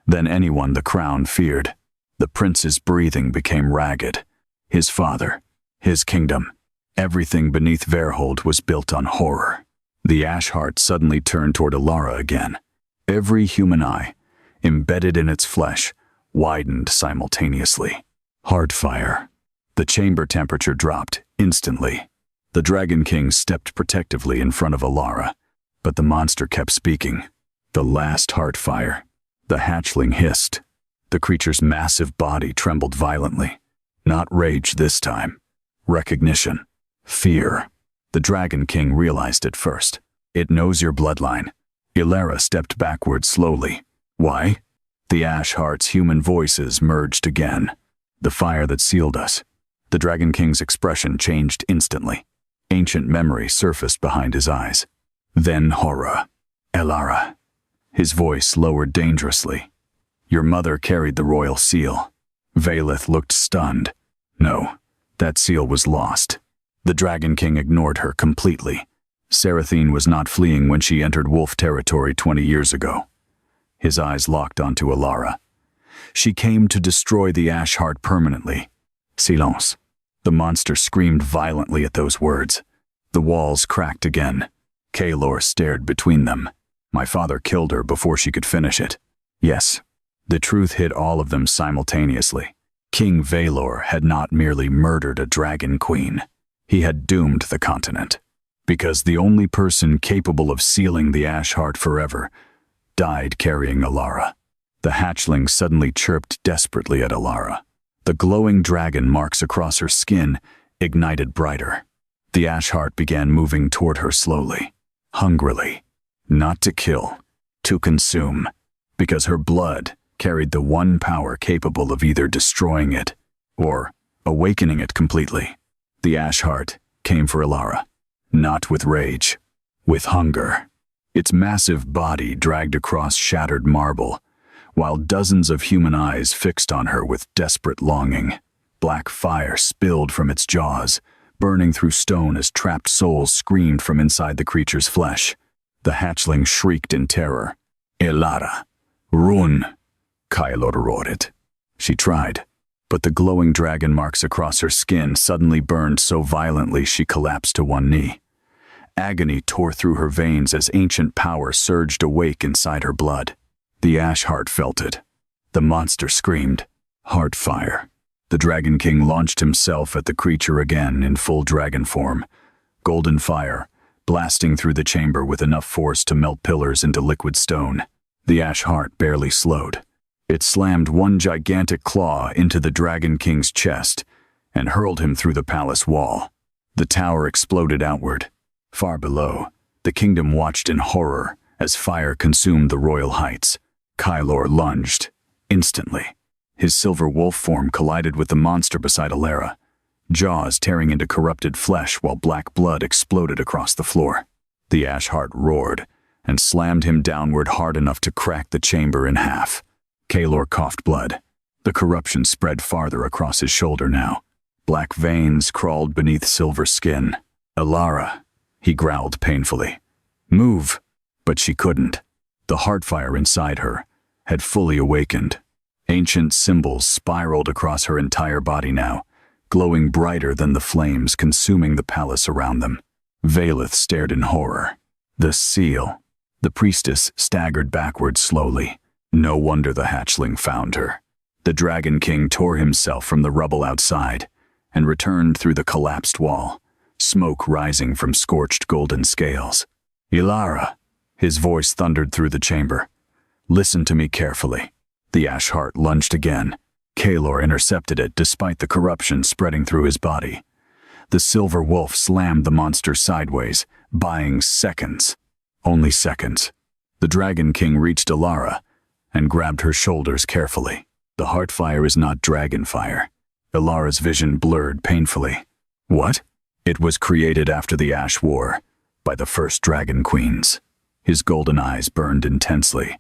then anyone the crown feared. The prince's breathing became ragged. His father, his kingdom, everything beneath Verhold was built on horror. The ash heart suddenly turned toward Elara again. Every human eye, embedded in its flesh, widened simultaneously. Heartfire. The chamber temperature dropped instantly. The Dragon King stepped protectively in front of Elara, but the monster kept speaking. The last Heartfire. The hatchling hissed. The creature's massive body trembled violently. Not rage this time. Recognition. Fear. The Dragon King realized it first. "It knows your bloodline." Elara stepped backward slowly. "Why?" The ash heart's human voices merged again. "The fire that sealed us." The Dragon King's expression changed instantly. Ancient memory surfaced behind his eyes. Then horror. "Elara." His voice lowered dangerously. "Your mother carried the royal seal." Valeth looked stunned. "No, that seal was lost." The Dragon King ignored her completely. Seraphine was not fleeing when she entered wolf territory 20 years ago. His eyes locked onto Elara. She came to destroy the ash heart permanently. "Silence." The monster screamed violently at those words. The walls cracked again. Kylor stared between them. "My father killed her before she could finish it." Yes, the truth hit all of them simultaneously. King Valor had not merely murdered a dragon queen. He had doomed the continent. Because the only person capable of sealing the ash heart forever died carrying Elara. The hatchling suddenly chirped desperately at Elara. The glowing dragon marks across her skin ignited brighter. The ash heart began moving toward her slowly, hungrily. Not to kill, to consume, because her blood carried the one power capable of either destroying it or awakening it completely. The ash heart came for Elara, not with rage, with hunger. Its massive body dragged across shattered marble, while dozens of human eyes fixed on her with desperate longing. Black fire spilled from its jaws, burning through stone as trapped souls screamed from inside the creature's flesh. The hatchling shrieked in terror. "Elara, run!" Kylor roared. She tried, but the glowing dragon marks across her skin suddenly burned so violently she collapsed to one knee. Agony tore through her veins as ancient power surged awake inside her blood. The ash heart felt it. The monster screamed. Heartfire. The Dragon King launched himself at the creature again in full dragon form. Golden fire, blasting through the chamber with enough force to melt pillars into liquid stone. The ash heart barely slowed. It slammed one gigantic claw into the Dragon King's chest and hurled him through the palace wall. The tower exploded outward. Far below, the kingdom watched in horror as fire consumed the royal heights. Kylor lunged. Instantly, his silver wolf form collided with the monster beside Elara, jaws tearing into corrupted flesh while black blood exploded across the floor. The ash heart roared and slammed him downward hard enough to crack the chamber in half. Kylor coughed blood. The corruption spread farther across his shoulder now. Black veins crawled beneath silver skin. "Elara," he growled painfully. "Move." But she couldn't. The heartfire inside her had fully awakened. Ancient symbols spiraled across her entire body now, glowing brighter than the flames consuming the palace around them. Valeth stared in horror. The seal. The priestess staggered backward slowly. No wonder the hatchling found her. The Dragon King tore himself from the rubble outside and returned through the collapsed wall, smoke rising from scorched golden scales. "Elara," his voice thundered through the chamber. "Listen to me carefully." The ash heart lunged again. Kylor intercepted it despite the corruption spreading through his body. The silver wolf slammed the monster sideways, buying seconds. Only seconds. The Dragon King reached Elara and grabbed her shoulders carefully. The heartfire is not dragon fire. Elara's vision blurred painfully. "What?" It was created after the Ash War, by the first Dragon Queens. His golden eyes burned intensely.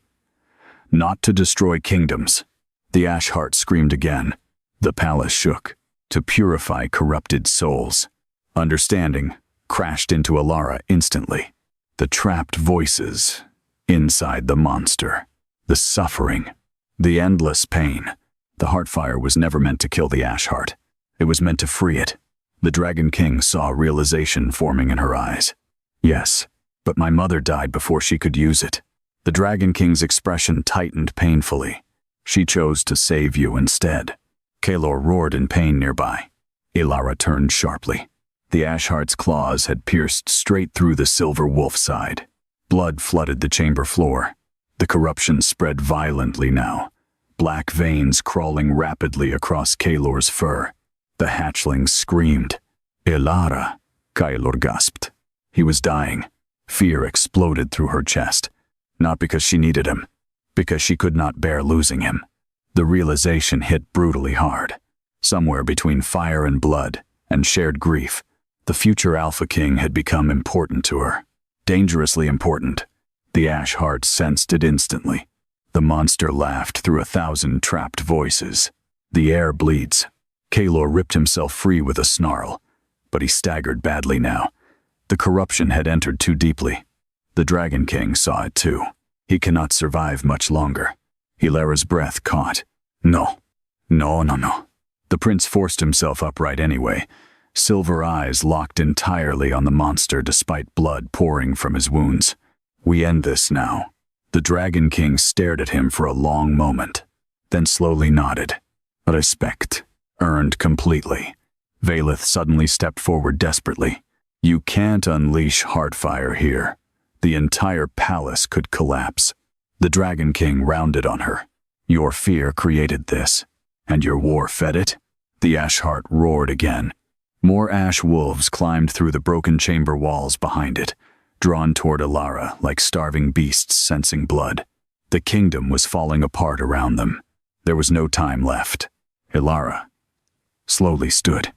Not to destroy kingdoms. The Ash Heart screamed again. The palace shook. To purify corrupted souls. Understanding crashed into Elara instantly. The trapped voices inside the monster. The suffering. The endless pain. The Heartfire was never meant to kill the Ash Heart. It was meant to free it. The Dragon King saw realization forming in her eyes. Yes, but my mother died before she could use it. The Dragon King's expression tightened painfully. She chose to save you instead. Kalor roared in pain nearby. Elara turned sharply. The Ash Heart's claws had pierced straight through the silver wolf side. Blood flooded the chamber floor. The corruption spread violently now. Black veins crawling rapidly across Kalor's fur. The hatchling screamed. Elara, Kalor gasped. He was dying. Fear exploded through her chest. Not because she needed him, because she could not bear losing him. The realization hit brutally hard. Somewhere between fire and blood, and shared grief, the future Alpha King had become important to her. Dangerously important. The Ash Heart sensed it instantly. The monster laughed through 1,000 trapped voices. The air bleeds. Kalor ripped himself free with a snarl, but he staggered badly now. The corruption had entered too deeply. The Dragon King saw it too. He cannot survive much longer. Elara's breath caught. No. The prince forced himself upright anyway. Silver eyes locked entirely on the monster despite blood pouring from his wounds. We end this now. The Dragon King stared at him for a long moment, then slowly nodded. Respect. Earned completely. Valeth suddenly stepped forward desperately. You can't unleash Heartfire here. The entire palace could collapse. The Dragon King rounded on her. Your fear created this, and your war fed it? The Ash Heart roared again. More ash wolves climbed through the broken chamber walls behind it, drawn toward Elara like starving beasts sensing blood. The kingdom was falling apart around them. There was no time left. Elara slowly stood.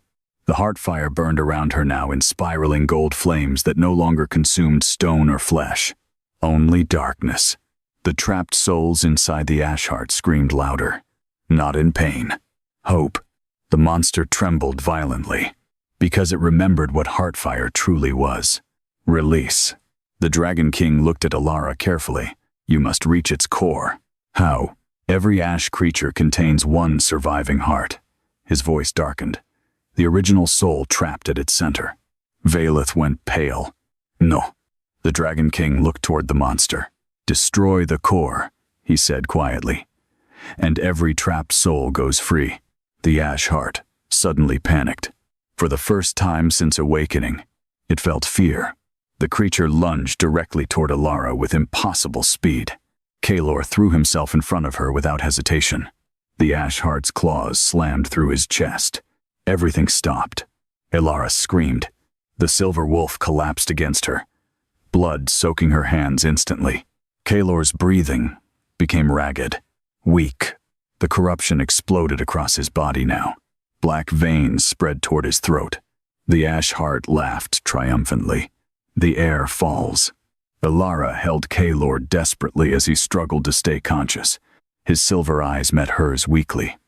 The Heartfire burned around her now in spiraling gold flames that no longer consumed stone or flesh. Only darkness. The trapped souls inside the Ash Heart screamed louder. Not in pain. Hope. The monster trembled violently, because it remembered what Heartfire truly was. Release. The Dragon King looked at Elara carefully. You must reach its core. How? Every ash creature contains one surviving heart. His voice darkened. The original soul trapped at its center. Valeth went pale. No. The Dragon King looked toward the monster. Destroy the core, he said quietly. And every trapped soul goes free. The Ash Heart suddenly panicked. For the first time since awakening, it felt fear. The creature lunged directly toward Elara with impossible speed. Kalor threw himself in front of her without hesitation. The Ash Heart's claws slammed through his chest. Everything stopped. Elara screamed. The silver wolf collapsed against her, blood soaking her hands instantly. Kalor's breathing became ragged, weak. The corruption exploded across his body now. Black veins spread toward his throat. The Ash Heart laughed triumphantly. The air falls. Elara held Kalor desperately as he struggled to stay conscious. His silver eyes met hers weakly.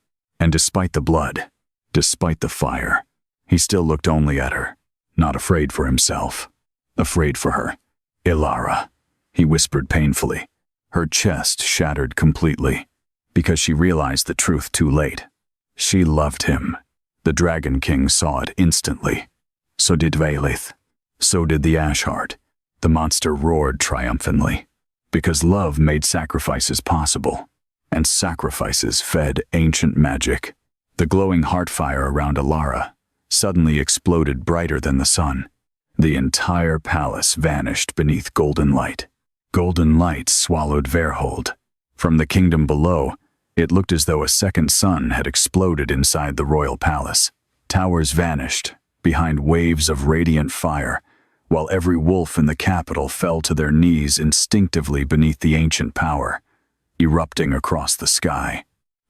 And despite the blood, despite the fire, he still looked only at her, not afraid for himself, afraid for her. Elara, he whispered painfully. Her chest shattered completely, because she realized the truth too late. She loved him. The Dragon King saw it instantly. So did Valeth. So did the Ash Heart. The monster roared triumphantly, because love made sacrifices possible, and sacrifices fed ancient magic. The glowing Heartfire around Elara suddenly exploded brighter than the sun. The entire palace vanished beneath golden light. Golden light swallowed Verhold. From the kingdom below, it looked as though a second sun had exploded inside the royal palace. Towers vanished behind waves of radiant fire, while every wolf in the capital fell to their knees instinctively beneath the ancient power, erupting across the sky.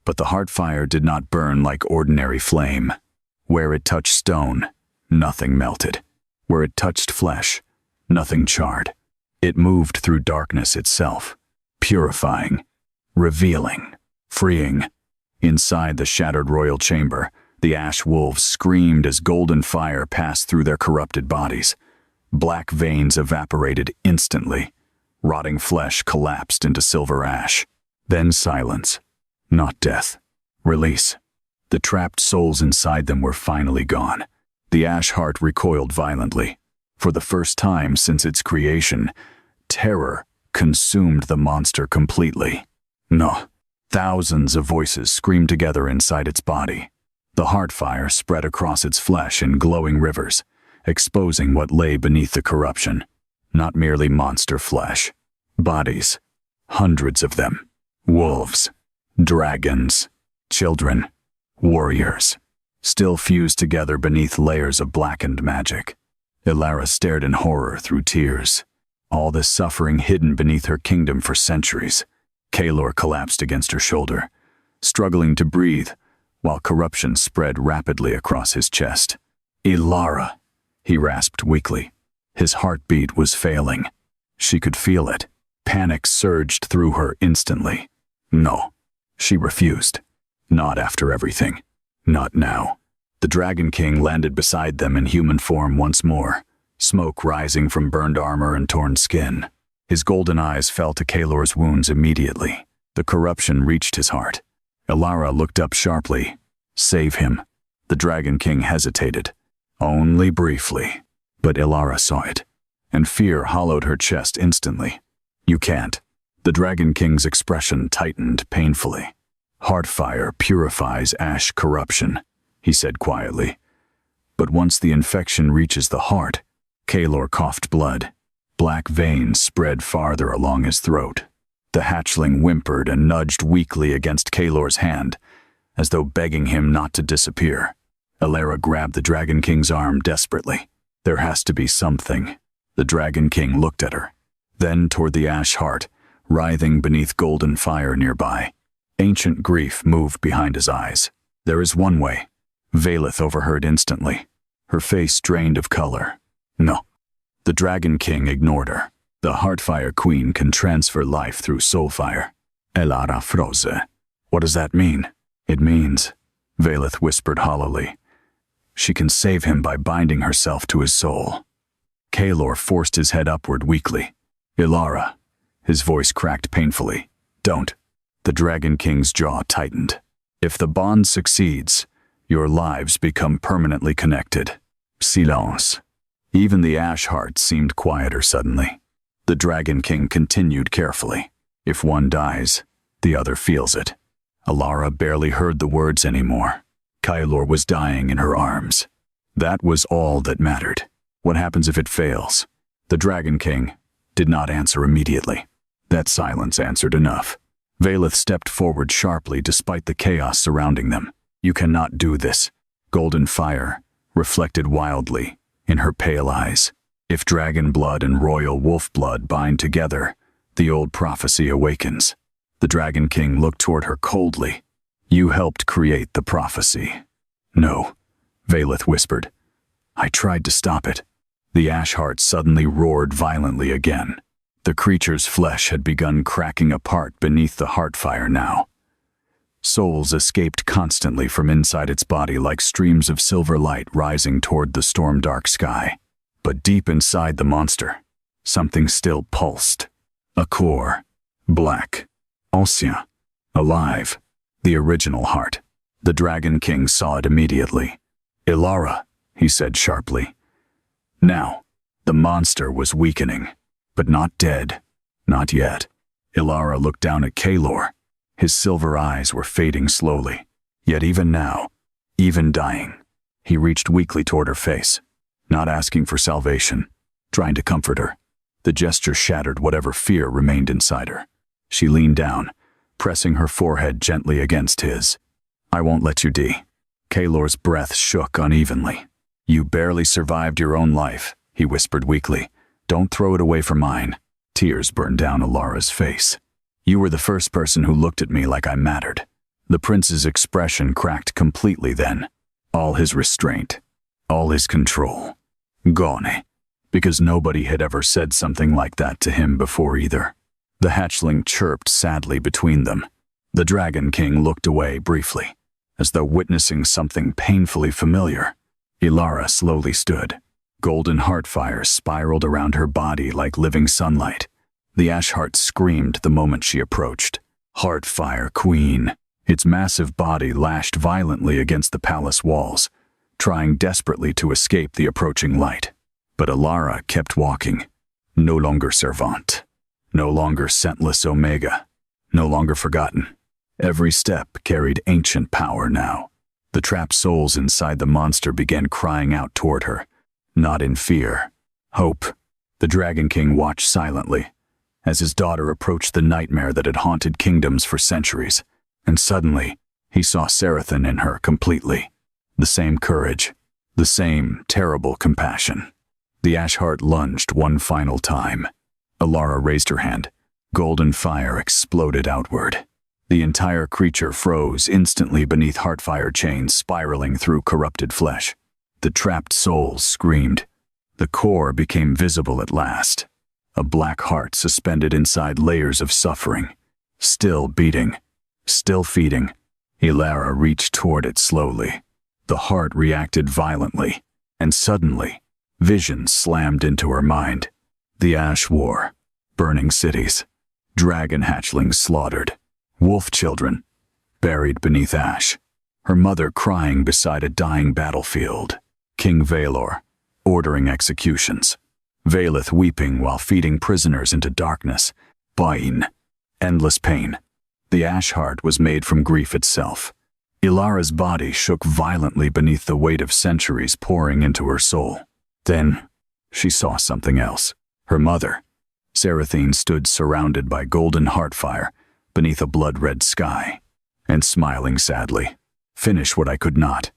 But the Heartfire did not burn like ordinary flame. Where it touched stone, Nothing melted. Where it touched flesh, nothing charred. It moved through darkness itself, purifying, revealing, freeing. Inside the shattered royal chamber, the ash wolves screamed as golden fire passed through their corrupted bodies. Black veins evaporated instantly. Rotting flesh collapsed into silver ash. Then silence. Not death. Release. The trapped souls inside them were finally gone. The ash heart recoiled violently. For the first time since its creation, terror consumed the monster completely. No. Thousands of voices screamed together inside its body. The Heartfire spread across its flesh in glowing rivers, exposing what lay beneath the corruption. Not merely monster flesh. Bodies. Hundreds of them. Wolves. Dragons. Children. Warriors. Still fused together beneath layers of blackened magic. Elara stared in horror through tears. All this suffering hidden beneath her kingdom for centuries. Kaelor collapsed against her shoulder, struggling to breathe, while corruption spread rapidly across his chest. Elara, he rasped weakly. His heartbeat was failing. She could feel it. Panic surged through her instantly. No, she refused. Not after everything. Not now. The Dragon King landed beside them in human form once more, smoke rising from burned armor and torn skin. His golden eyes fell to Kaelor's wounds immediately. The corruption reached his heart. Elara looked up sharply. Save him. The Dragon King hesitated. Only briefly. But Elara saw it, and fear hollowed her chest instantly. You can't. The Dragon King's expression tightened painfully. Heartfire purifies ash corruption, he said quietly. But once the infection reaches the heart, Kaelor coughed blood. Black veins spread farther along his throat. The hatchling whimpered and nudged weakly against Kaelor's hand, as though begging him not to disappear. Elara grabbed the Dragon King's arm desperately. There has to be something. The Dragon King looked at her, then toward the ash heart, writhing beneath golden fire nearby. Ancient grief moved behind his eyes. There is one way. Valeth overheard instantly. Her face drained of color. No. The Dragon King ignored her. The Heartfire Queen can transfer life through soulfire. Elara froze. What does that mean? It means, Valeth whispered hollowly, she can save him by binding herself to his soul. Kaelor forced his head upward weakly. Elara. His voice cracked painfully. Don't. The Dragon King's jaw tightened. If the bond succeeds, your lives become permanently connected. Silence. Even the ash heart seemed quieter suddenly. The Dragon King continued carefully. If one dies, the other feels it. Elara barely heard the words anymore. Kaelor was dying in her arms. That was all that mattered. What happens if it fails? The Dragon King did not answer immediately. That silence answered enough. Valeth stepped forward sharply despite the chaos surrounding them. You cannot do this. Golden fire reflected wildly in her pale eyes. If dragon blood and royal wolf blood bind together, the old prophecy awakens. The Dragon King looked toward her coldly. You helped create the prophecy. No, Valeth whispered. I tried to stop it. The ash heart suddenly roared violently again. The creature's flesh had begun cracking apart beneath the Heartfire now. Souls escaped constantly from inside its body like streams of silver light rising toward the storm-dark sky. But deep inside the monster, something still pulsed. A core, black, ancien, alive, the original heart. The Dragon King saw it immediately. Elara, he said sharply. Now, the monster was weakening, but not dead. Not yet. Elara looked down at Kaelor. His silver eyes were fading slowly. Yet even now, even dying, he reached weakly toward her face, not asking for salvation, trying to comfort her. The gesture shattered whatever fear remained inside her. She leaned down, pressing her forehead gently against his. I won't let you die. Kaelor's breath shook unevenly. You barely survived your own life, he whispered weakly. Don't throw it away for mine. Tears burned down Elara's face. You were the first person who looked at me like I mattered. The prince's expression cracked completely then. All his restraint, All his control. Gone. Because nobody had ever said something like that to him before either. The hatchling chirped sadly between them. The Dragon King looked away briefly, as though witnessing something painfully familiar. Elara slowly stood. Golden heartfire spiraled around her body like living sunlight. The ash heart screamed the moment she approached. Heartfire Queen. Its massive body lashed violently against the palace walls, trying desperately to escape the approaching light. But Elara kept walking. No longer servant. No longer scentless Omega. No longer forgotten. Every step carried ancient power now. The trapped souls inside the monster began crying out toward her. Not in fear. Hope. The Dragon King watched silently, as his daughter approached the nightmare that had haunted kingdoms for centuries. And suddenly, he saw Seraphim in her completely. The same courage. The same terrible compassion. The ash heart lunged one final time. Elara raised her hand. Golden fire exploded outward. The entire creature froze instantly beneath Heartfire chains spiraling through corrupted flesh. The trapped souls screamed. The core became visible at last. A black heart suspended inside layers of suffering. Still beating. Still feeding. Elara reached toward it slowly. The heart reacted violently, and suddenly, visions slammed into her mind. The Ash War. Burning cities. Dragon hatchlings slaughtered. Wolf children, buried beneath ash. Her mother crying beside a dying battlefield. King Valor, ordering executions. Valeth weeping while feeding prisoners into darkness. Bain. Endless pain. The ash heart was made from grief itself. Elara's body shook violently beneath the weight of centuries pouring into her soul. Then, she saw something else. Her mother. Seraphim stood surrounded by golden heartfire, beneath a blood-red sky, and smiling sadly. Finish what I could not.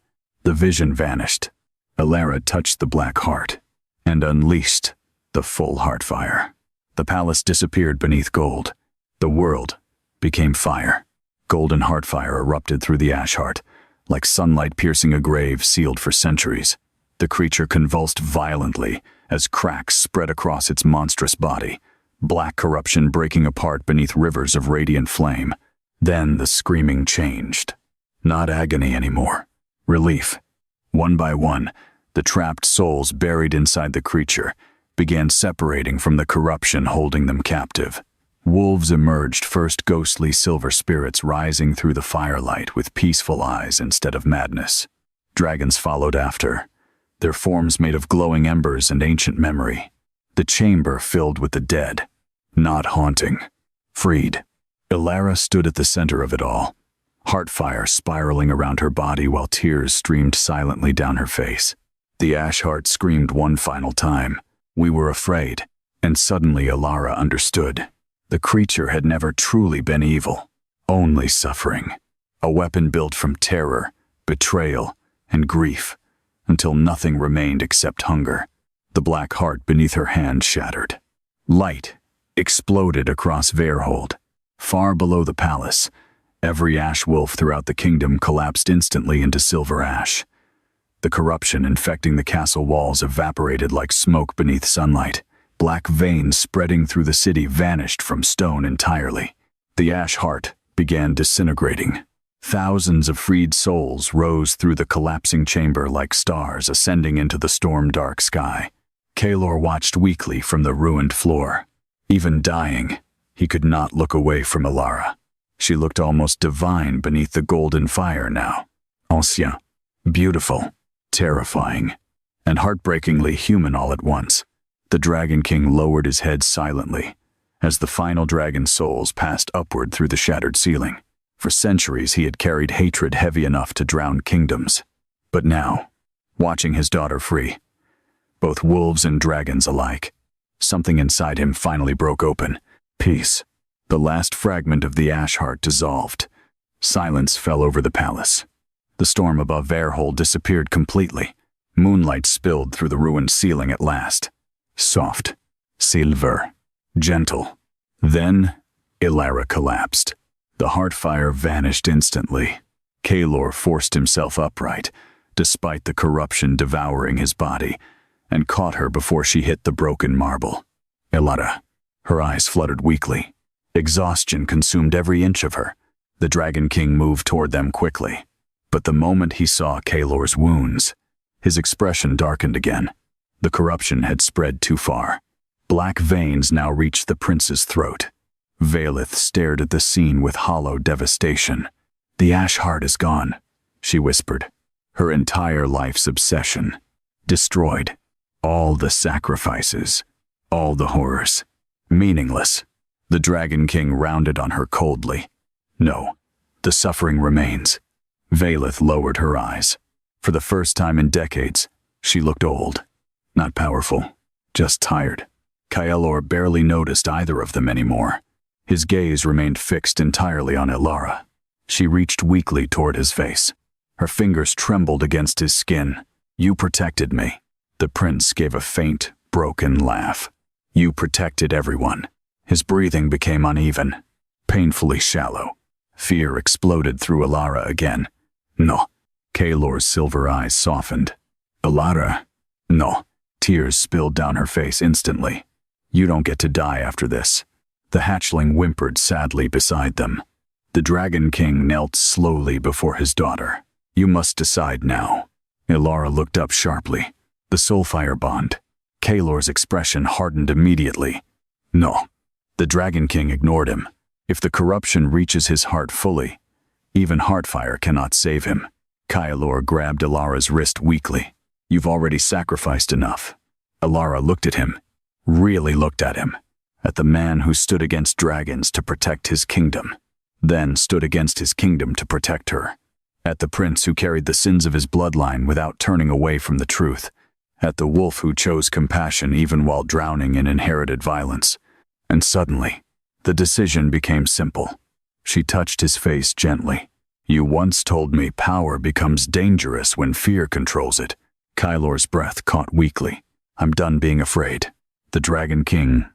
The vision vanished. Elara touched the black heart, and unleashed the full heartfire. The palace disappeared beneath gold. The world became fire. Golden heartfire erupted through the ash heart, like sunlight piercing a grave sealed for centuries. The creature convulsed violently as cracks spread across its monstrous body, black corruption breaking apart beneath rivers of radiant flame. Then the screaming changed. Not agony anymore. Relief. One by one, the trapped souls buried inside the creature began separating from the corruption holding them captive. Wolves emerged, first ghostly silver spirits rising through the firelight with peaceful eyes instead of madness. Dragons followed after, their forms made of glowing embers and ancient memory. The chamber filled with the dead. Not haunting. Freed. Elara stood at the center of it all, heartfire spiraling around her body while tears streamed silently down her face. The ash heart screamed one final time. We were afraid. And suddenly Elara understood. The creature had never truly been evil. Only suffering. A weapon built from terror, betrayal, and grief, until nothing remained except hunger. The black heart beneath her hand shattered. Light exploded across Verhold. Far below the palace, every ash wolf throughout the kingdom collapsed instantly into silver ash. The corruption infecting the castle walls evaporated like smoke beneath sunlight. Black veins spreading through the city vanished from stone entirely. The ash heart began disintegrating. Thousands of freed souls rose through the collapsing chamber like stars ascending into the storm-dark sky. Kalor watched weakly from the ruined floor. Even dying, he could not look away from Elara. She looked almost divine beneath the golden fire now. Ancien, beautiful, terrifying, and heartbreakingly human all at once. The Dragon King lowered his head silently as the final dragon souls passed upward through the shattered ceiling. For centuries he had carried hatred heavy enough to drown kingdoms. But now, watching his daughter free, both wolves and dragons alike, something inside him finally broke open. Peace. The last fragment of the ash heart dissolved. Silence fell over the palace. The storm above Verhold disappeared completely. Moonlight spilled through the ruined ceiling at last. Soft. Silver. Gentle. Then, Elara collapsed. The heartfire vanished instantly. Kalor forced himself upright, despite the corruption devouring his body, and caught her before she hit the broken marble. Elara. Her eyes fluttered weakly. Exhaustion consumed every inch of her. The Dragon King moved toward them quickly. But the moment he saw Kaelor's wounds, his expression darkened again. The corruption had spread too far. Black veins now reached the prince's throat. Valeth stared at the scene with hollow devastation. "The ash heart is gone," she whispered. Her entire life's obsession. Destroyed. All the sacrifices. All the horrors. Meaningless. The Dragon King rounded on her coldly. "No, the suffering remains." Valeth lowered her eyes. For the first time in decades, she looked old. Not powerful, just tired. Kaelor barely noticed either of them anymore. His gaze remained fixed entirely on Elara. She reached weakly toward his face. Her fingers trembled against his skin. "You protected me." The prince gave a faint, broken laugh. "You protected everyone." His breathing became uneven, painfully shallow. Fear exploded through Elara again. "No." Kaelor's silver eyes softened. "Elara." "No." Tears spilled down her face instantly. "You don't get to die after this." The hatchling whimpered sadly beside them. The Dragon King knelt slowly before his daughter. "You must decide now." Elara looked up sharply. The soulfire bond. Kaelor's expression hardened immediately. "No." The Dragon King ignored him. If the corruption reaches his heart fully, even Heartfire cannot save him. Kaelor grabbed Elara's wrist weakly. "You've already sacrificed enough." Elara looked at him, really looked at him, at the man who stood against dragons to protect his kingdom, then stood against his kingdom to protect her, at the prince who carried the sins of his bloodline without turning away from the truth, at the wolf who chose compassion even while drowning in inherited violence. And suddenly, the decision became simple. She touched his face gently. "You once told me power becomes dangerous when fear controls it." Kaelor's breath caught weakly. "I'm done being afraid." The Dragon King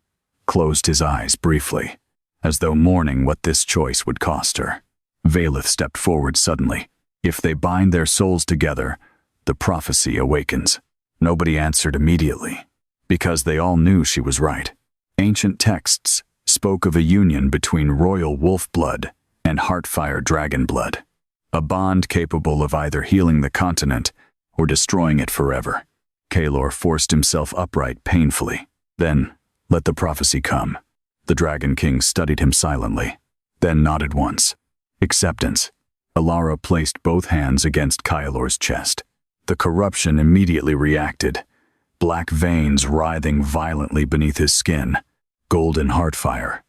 closed his eyes briefly, as though mourning what this choice would cost her. Valeth stepped forward suddenly. "If they bind their souls together, the prophecy awakens." Nobody answered immediately, because they all knew she was right. Ancient texts spoke of a union between royal wolf blood and Heartfire dragon blood, a bond capable of either healing the continent or destroying it forever. Kaelor forced himself upright painfully. "Then, let the prophecy come." The Dragon King studied him silently, then nodded once. "Acceptance." Elara placed both hands against Kaelor's chest. The corruption immediately reacted, black veins writhing violently beneath his skin. Golden Heartfire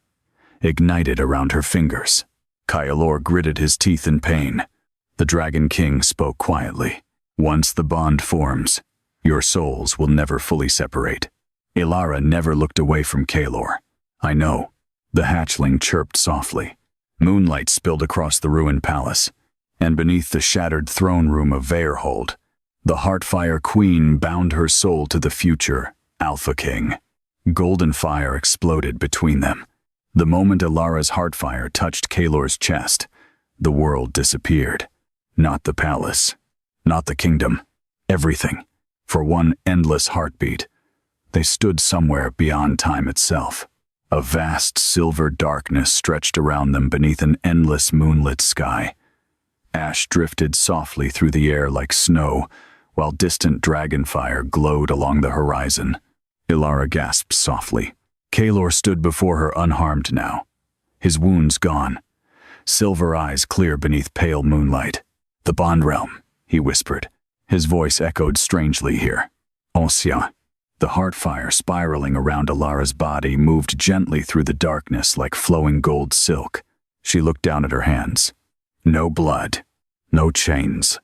ignited around her fingers. Kaelor gritted his teeth in pain. The Dragon King spoke quietly. "Once the bond forms, your souls will never fully separate." Elara never looked away from Kaelor. "I know." The hatchling chirped softly. Moonlight spilled across the ruined palace, and beneath the shattered throne room of Veirhold, the Heartfire Queen bound her soul to the future Alpha King. Golden fire exploded between them. The moment Elara's Heartfire touched Kaelor's chest, the world disappeared. Not the palace, not the kingdom, everything. For one endless heartbeat, they stood somewhere beyond time itself. A vast silver darkness stretched around them beneath an endless moonlit sky. Ash drifted softly through the air like snow, while distant dragonfire glowed along the horizon. Elara gasped softly. Kaelor stood before her unharmed now, his wounds gone, silver eyes clear beneath pale moonlight. "The Bond Realm," he whispered. His voice echoed strangely here. "Ancien." The Heartfire spiraling around Elara's body moved gently through the darkness like flowing gold silk. She looked down at her hands. No blood, no chains,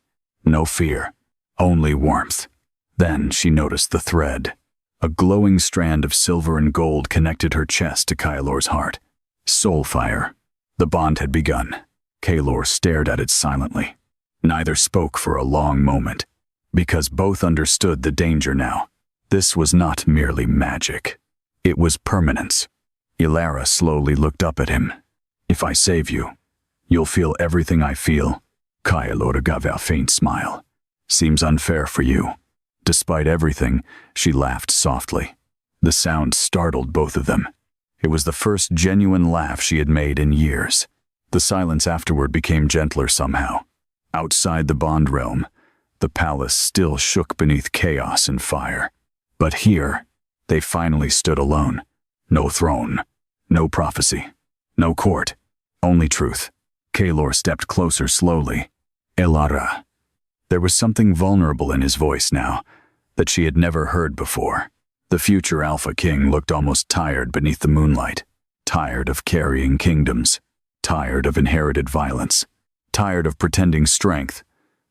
no fear, only warmth. Then she noticed the thread. A glowing strand of silver and gold connected her chest to Kaelor's heart. Soulfire. The bond had begun. Kaelor stared at it silently. Neither spoke for a long moment, because both understood the danger now. This was not merely magic. It was permanence. Elara slowly looked up at him. "If I save you, you'll feel everything I feel." Kaelor gave a faint smile. Seems unfair for you." Despite everything, she laughed softly. The sound startled both of them. It was the first genuine laugh she had made in years. The silence afterward became gentler somehow. Outside the bond realm, the palace still shook beneath chaos and fire. But here, they finally stood alone. No throne, no prophecy, no court, only truth. Kaelor stepped closer slowly. "Elara." There was something vulnerable in his voice now that she had never heard before. The future Alpha King looked almost tired beneath the moonlight. Tired of carrying kingdoms. Tired of inherited violence. Tired of pretending strength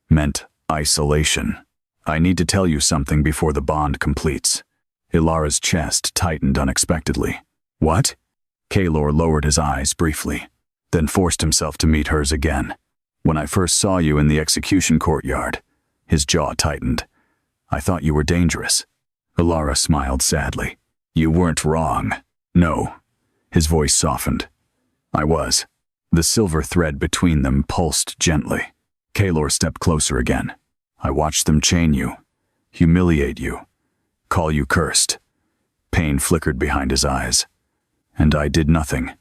meant isolation. "I need to tell you something before the bond completes." Elara's chest tightened unexpectedly. "What?" Kaelor lowered his eyes briefly, then forced himself to meet hers again. "When I first saw you in the execution courtyard," his jaw tightened, "I thought you were dangerous." Elara smiled sadly. "You weren't wrong." "No." His voice softened. "I was." The silver thread between them pulsed gently. Kaelor stepped closer again. "I watched them chain you, humiliate you, call you cursed." Pain flickered behind his eyes. "And I did nothing."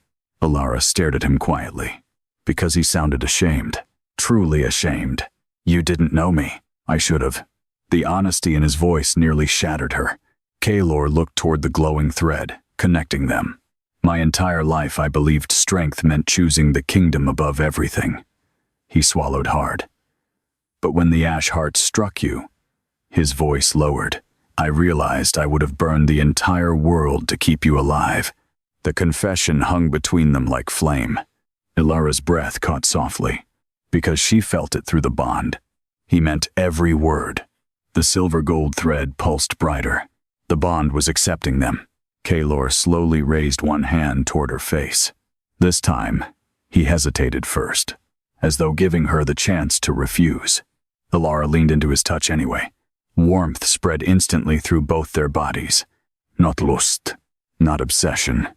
Elara stared at him quietly, because he sounded ashamed. Truly ashamed. "You didn't know me. I should have." The honesty in his voice nearly shattered her. Kaelor looked toward the glowing thread, connecting them. "My entire life I believed strength meant choosing the kingdom above everything." He swallowed hard. "But when the ash heart struck you," his voice lowered, "I realized I would have burned the entire world to keep you alive." The confession hung between them like flame. Elara's breath caught softly, because she felt it through the bond. He meant every word. The silver-gold thread pulsed brighter. The bond was accepting them. Kaelor slowly raised one hand toward her face. This time, he hesitated first, as though giving her the chance to refuse. Elara leaned into his touch anyway. Warmth spread instantly through both their bodies. Not lust, not obsession.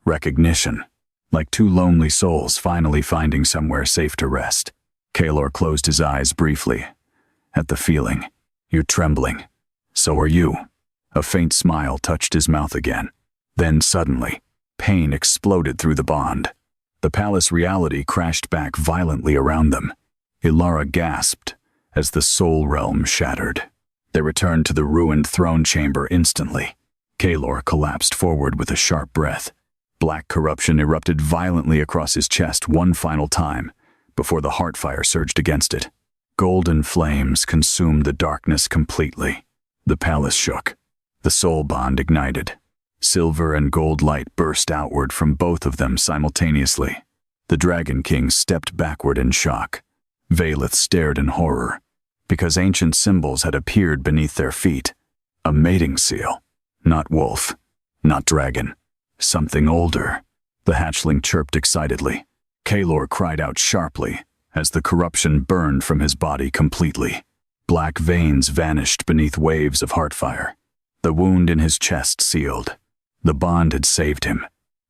Recognition. Like two lonely souls finally finding somewhere safe to rest. Kaelor closed his eyes briefly. At the feeling. "You're trembling." "So are you." A faint smile touched his mouth again. Then suddenly, pain exploded through the bond. The palace reality crashed back violently around them. Elara gasped as the soul realm shattered. They returned to the ruined throne chamber instantly. Kaelor collapsed forward with a sharp breath. Black corruption erupted violently across his chest one final time, before the Heartfire surged against it. Golden flames consumed the darkness completely. The palace shook. The soul bond ignited. Silver and gold light burst outward from both of them simultaneously. The Dragon King stepped backward in shock. Valeth stared in horror, because ancient symbols had appeared beneath their feet. A mating seal. Not wolf. Not dragon. Something older. The hatchling chirped excitedly. Kaelor cried out sharply, as the corruption burned from his body completely. Black veins vanished beneath waves of Heartfire. The wound in his chest sealed. The bond had saved him,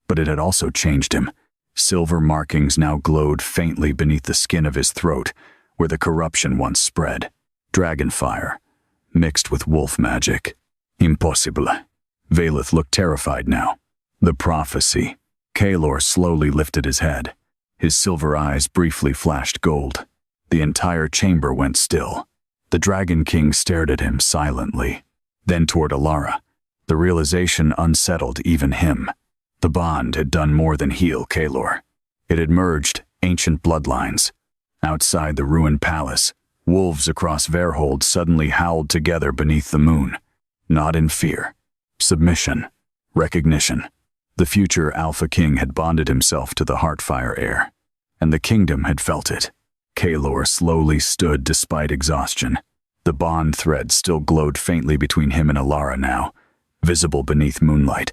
but it had also changed him. Silver markings now glowed faintly beneath the skin of his throat, where the corruption once spread. Dragonfire, mixed with wolf magic. Impossible. Valeth looked terrified now. The prophecy. Kaelor slowly lifted his head. His silver eyes briefly flashed gold. The entire chamber went still. The Dragon King stared at him silently, then toward Elara. The realization unsettled even him. The bond had done more than heal Kaelor. It had merged ancient bloodlines. Outside the ruined palace, wolves across Verhold suddenly howled together beneath the moon. Not in fear. Submission. Recognition. The future Alpha King had bonded himself to the Heartfire heir, and the kingdom had felt it. Kaelor slowly stood despite exhaustion. The bond thread still glowed faintly between him and Elara now, visible beneath moonlight.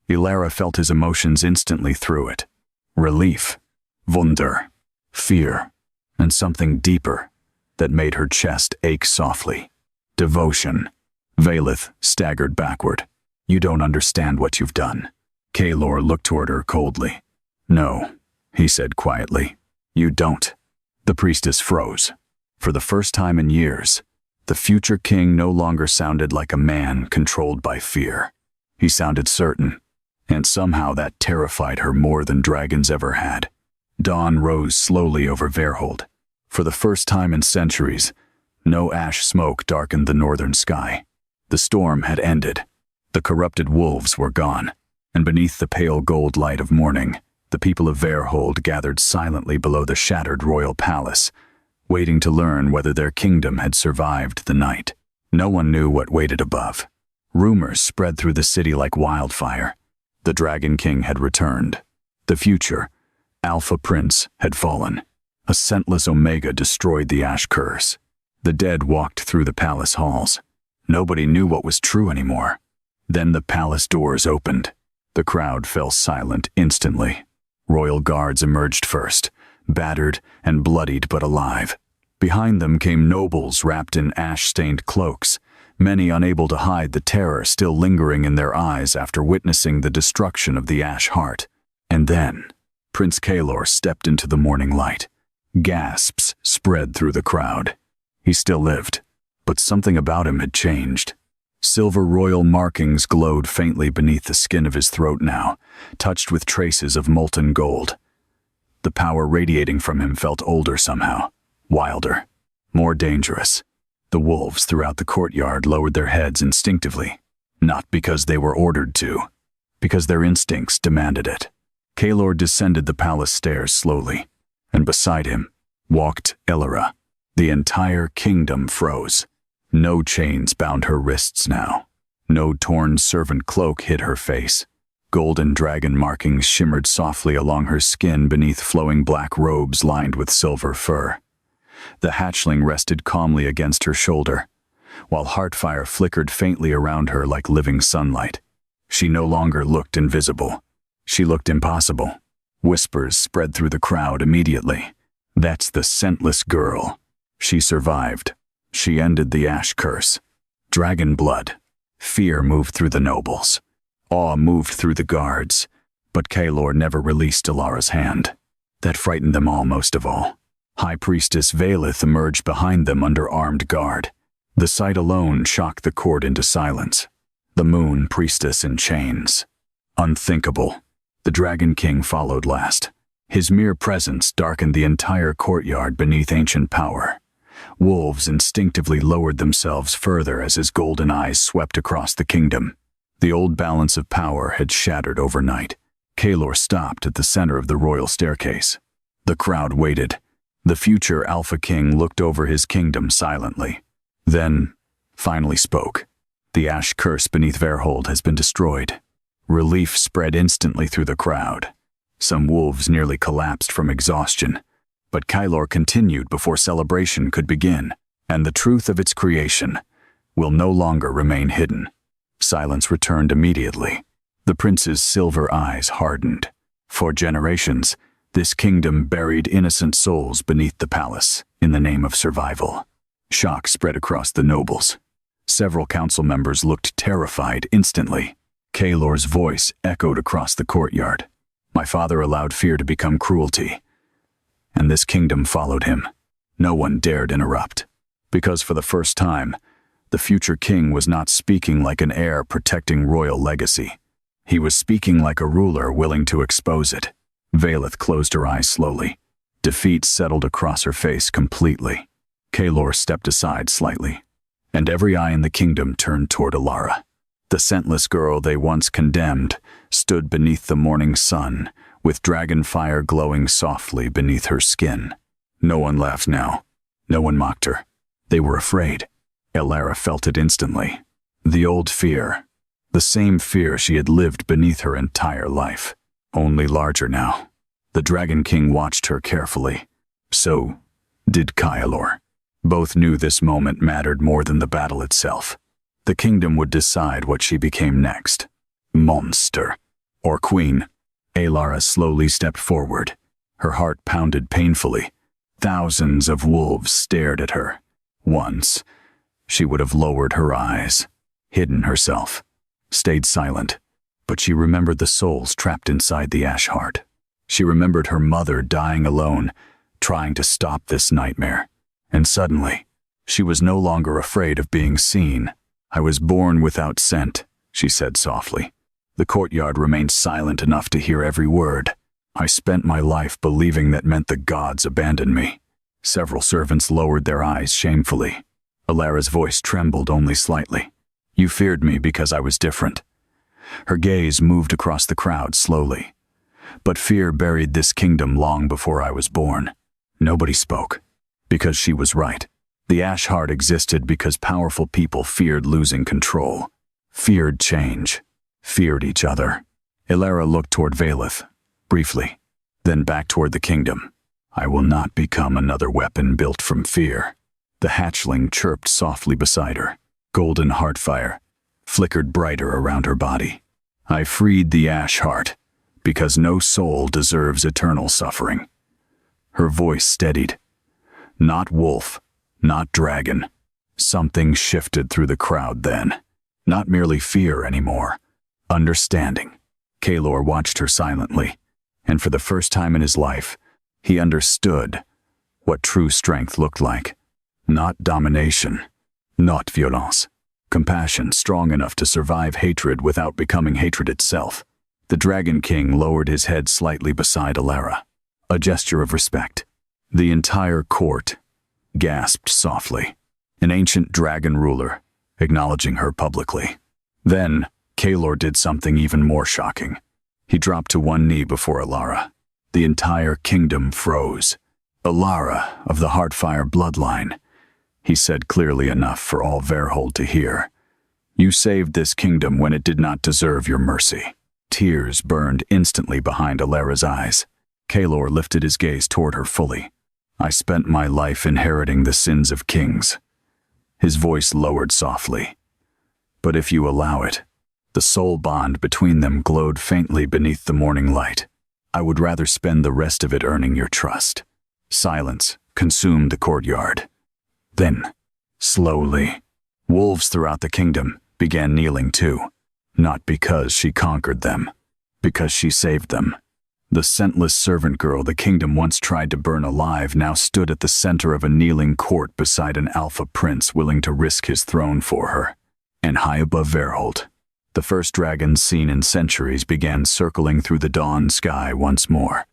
Elara felt his emotions instantly through it. Relief, wonder, fear, and something deeper that made her chest ache softly. Devotion. Valeth staggered backward. "You don't understand what you've done." Kaelor looked toward her coldly. "No," he said quietly. "You don't." The priestess froze. For the first time in years, The future king no longer sounded like a man controlled by fear. He sounded certain, and somehow that terrified her more than dragons ever had. Dawn rose slowly over Verhold. For the first time in centuries, no ash smoke darkened the northern sky. The storm had ended. The corrupted wolves were gone, and beneath the pale gold light of morning, the people of Verhold gathered silently below the shattered royal palace, waiting to learn whether their kingdom had survived the night. No one knew what waited above. Rumors spread through the city like wildfire. The Dragon King had returned. The future, Alpha Prince, had fallen. A scentless Omega destroyed the Ash Curse. The dead walked through the palace halls. Nobody knew what was true anymore. Then the palace doors opened. The crowd fell silent instantly. Royal guards emerged first, battered and bloodied but alive. Behind them came nobles wrapped in ash-stained cloaks, many unable to hide the terror still lingering in their eyes after witnessing the destruction of the Ash Heart. And then, Prince Kalor stepped into the morning light. Gasps spread through the crowd. He still lived, but something about him had changed. Silver royal markings glowed faintly beneath the skin of his throat now, touched with traces of molten gold. The power radiating from him felt older somehow, wilder, more dangerous. The wolves throughout the courtyard lowered their heads instinctively, not because they were ordered to, because their instincts demanded it. Kalor descended the palace stairs slowly, and beside him walked Elara. The entire kingdom froze. No chains bound her wrists now. No torn servant cloak hid her face. Golden dragon markings shimmered softly along her skin beneath flowing black robes lined with silver fur. The hatchling rested calmly against her shoulder, while Heartfire flickered faintly around her like living sunlight. She no longer looked invisible. She looked impossible. Whispers spread through the crowd immediately. That's the Scentless girl. She survived. She ended the Ash Curse. Dragon blood. Fear moved through the nobles. Awe moved through the guards. But Kalor never released Elara's hand. That frightened them all most of all. High Priestess Valeth emerged behind them under armed guard. The sight alone shocked the court into silence. The Moon Priestess in chains. Unthinkable. The Dragon King followed last. His mere presence darkened the entire courtyard beneath ancient power. Wolves instinctively lowered themselves further as his golden eyes swept across the kingdom. The old balance of power had shattered overnight. Kalor stopped at the center of the royal staircase. The crowd waited. The future Alpha King looked over his kingdom silently. Then, finally spoke. The Ash Curse beneath Verhold has been destroyed. Relief spread instantly through the crowd. Some wolves nearly collapsed from exhaustion. But Kalor continued before celebration could begin, and the truth of its creation will no longer remain hidden. Silence returned immediately. The prince's silver eyes hardened. For generations, this kingdom buried innocent souls beneath the palace in the name of survival. Shock spread across the nobles. Several council members looked terrified instantly. Kalor's voice echoed across the courtyard. My father allowed fear to become cruelty, and this kingdom followed him. No one dared interrupt, because for the first time, the future king was not speaking like an heir protecting royal legacy. He was speaking like a ruler willing to expose it. Valeth closed her eyes slowly. Defeat settled across her face completely. Kalor stepped aside slightly, and every eye in the kingdom turned toward Elara. The scentless girl they once condemned stood beneath the morning sun, with dragon fire glowing softly beneath her skin. No one laughed now. No one mocked her. They were afraid. Elara felt it instantly. The old fear. The same fear she had lived beneath her entire life. Only larger now. The Dragon King watched her carefully. So did Kalor. Both knew this moment mattered more than the battle itself. The kingdom would decide what she became next. Monster. Or queen. Elara slowly stepped forward. Her heart pounded painfully. Thousands of wolves stared at her. Once, she would have lowered her eyes, hidden herself, stayed silent. But she remembered the souls trapped inside the Ash Heart. She remembered her mother dying alone, trying to stop this nightmare. And suddenly, She was no longer afraid of being seen. "I was born without scent," she said softly. The courtyard remained silent enough to hear every word. "I spent my life believing that meant the gods abandoned me." Several servants lowered their eyes shamefully. Elara's voice trembled only slightly. "You feared me because I was different." Her gaze moved across the crowd slowly. "But fear buried this kingdom long before I was born." Nobody spoke. Because she was right. The Ash Heart existed because powerful people feared losing control, feared change, feared each other. Elara looked toward Valeth, briefly, then back toward the kingdom. "I will not become another weapon built from fear." The hatchling chirped softly beside her. Golden Heartfire flickered brighter around her body. "I freed the Ash Heart because no soul deserves eternal suffering." Her voice steadied. "Not wolf, not dragon." Something shifted through the crowd then. Not merely fear anymore. Understanding. Kalor watched her silently, and for the first time in his life, he understood what true strength looked like. Not domination, not violence. Compassion strong enough to survive hatred without becoming hatred itself. The Dragon King lowered his head slightly beside Elara, a gesture of respect. The entire court gasped softly. An ancient dragon ruler, acknowledging her publicly. Then, Kalor did something even more shocking. He dropped to one knee before Elara. The entire kingdom froze. "Elara of the Heartfire bloodline," he said clearly enough for all Verhold to hear. "You saved this kingdom when it did not deserve your mercy." Tears burned instantly behind Elara's eyes. Kalor lifted his gaze toward her fully. "I spent my life inheriting the sins of kings." His voice lowered softly. "But if you allow it," the soul bond between them glowed faintly beneath the morning light. "I would rather spend the rest of it earning your trust." Silence consumed the courtyard. Then, slowly, wolves throughout the kingdom began kneeling too. Not because she conquered them, because she saved them. The scentless servant girl the kingdom once tried to burn alive now stood at the center of a kneeling court beside an alpha prince willing to risk his throne for her. And high above Verhold, the first dragons seen in centuries began circling through the dawn sky once more.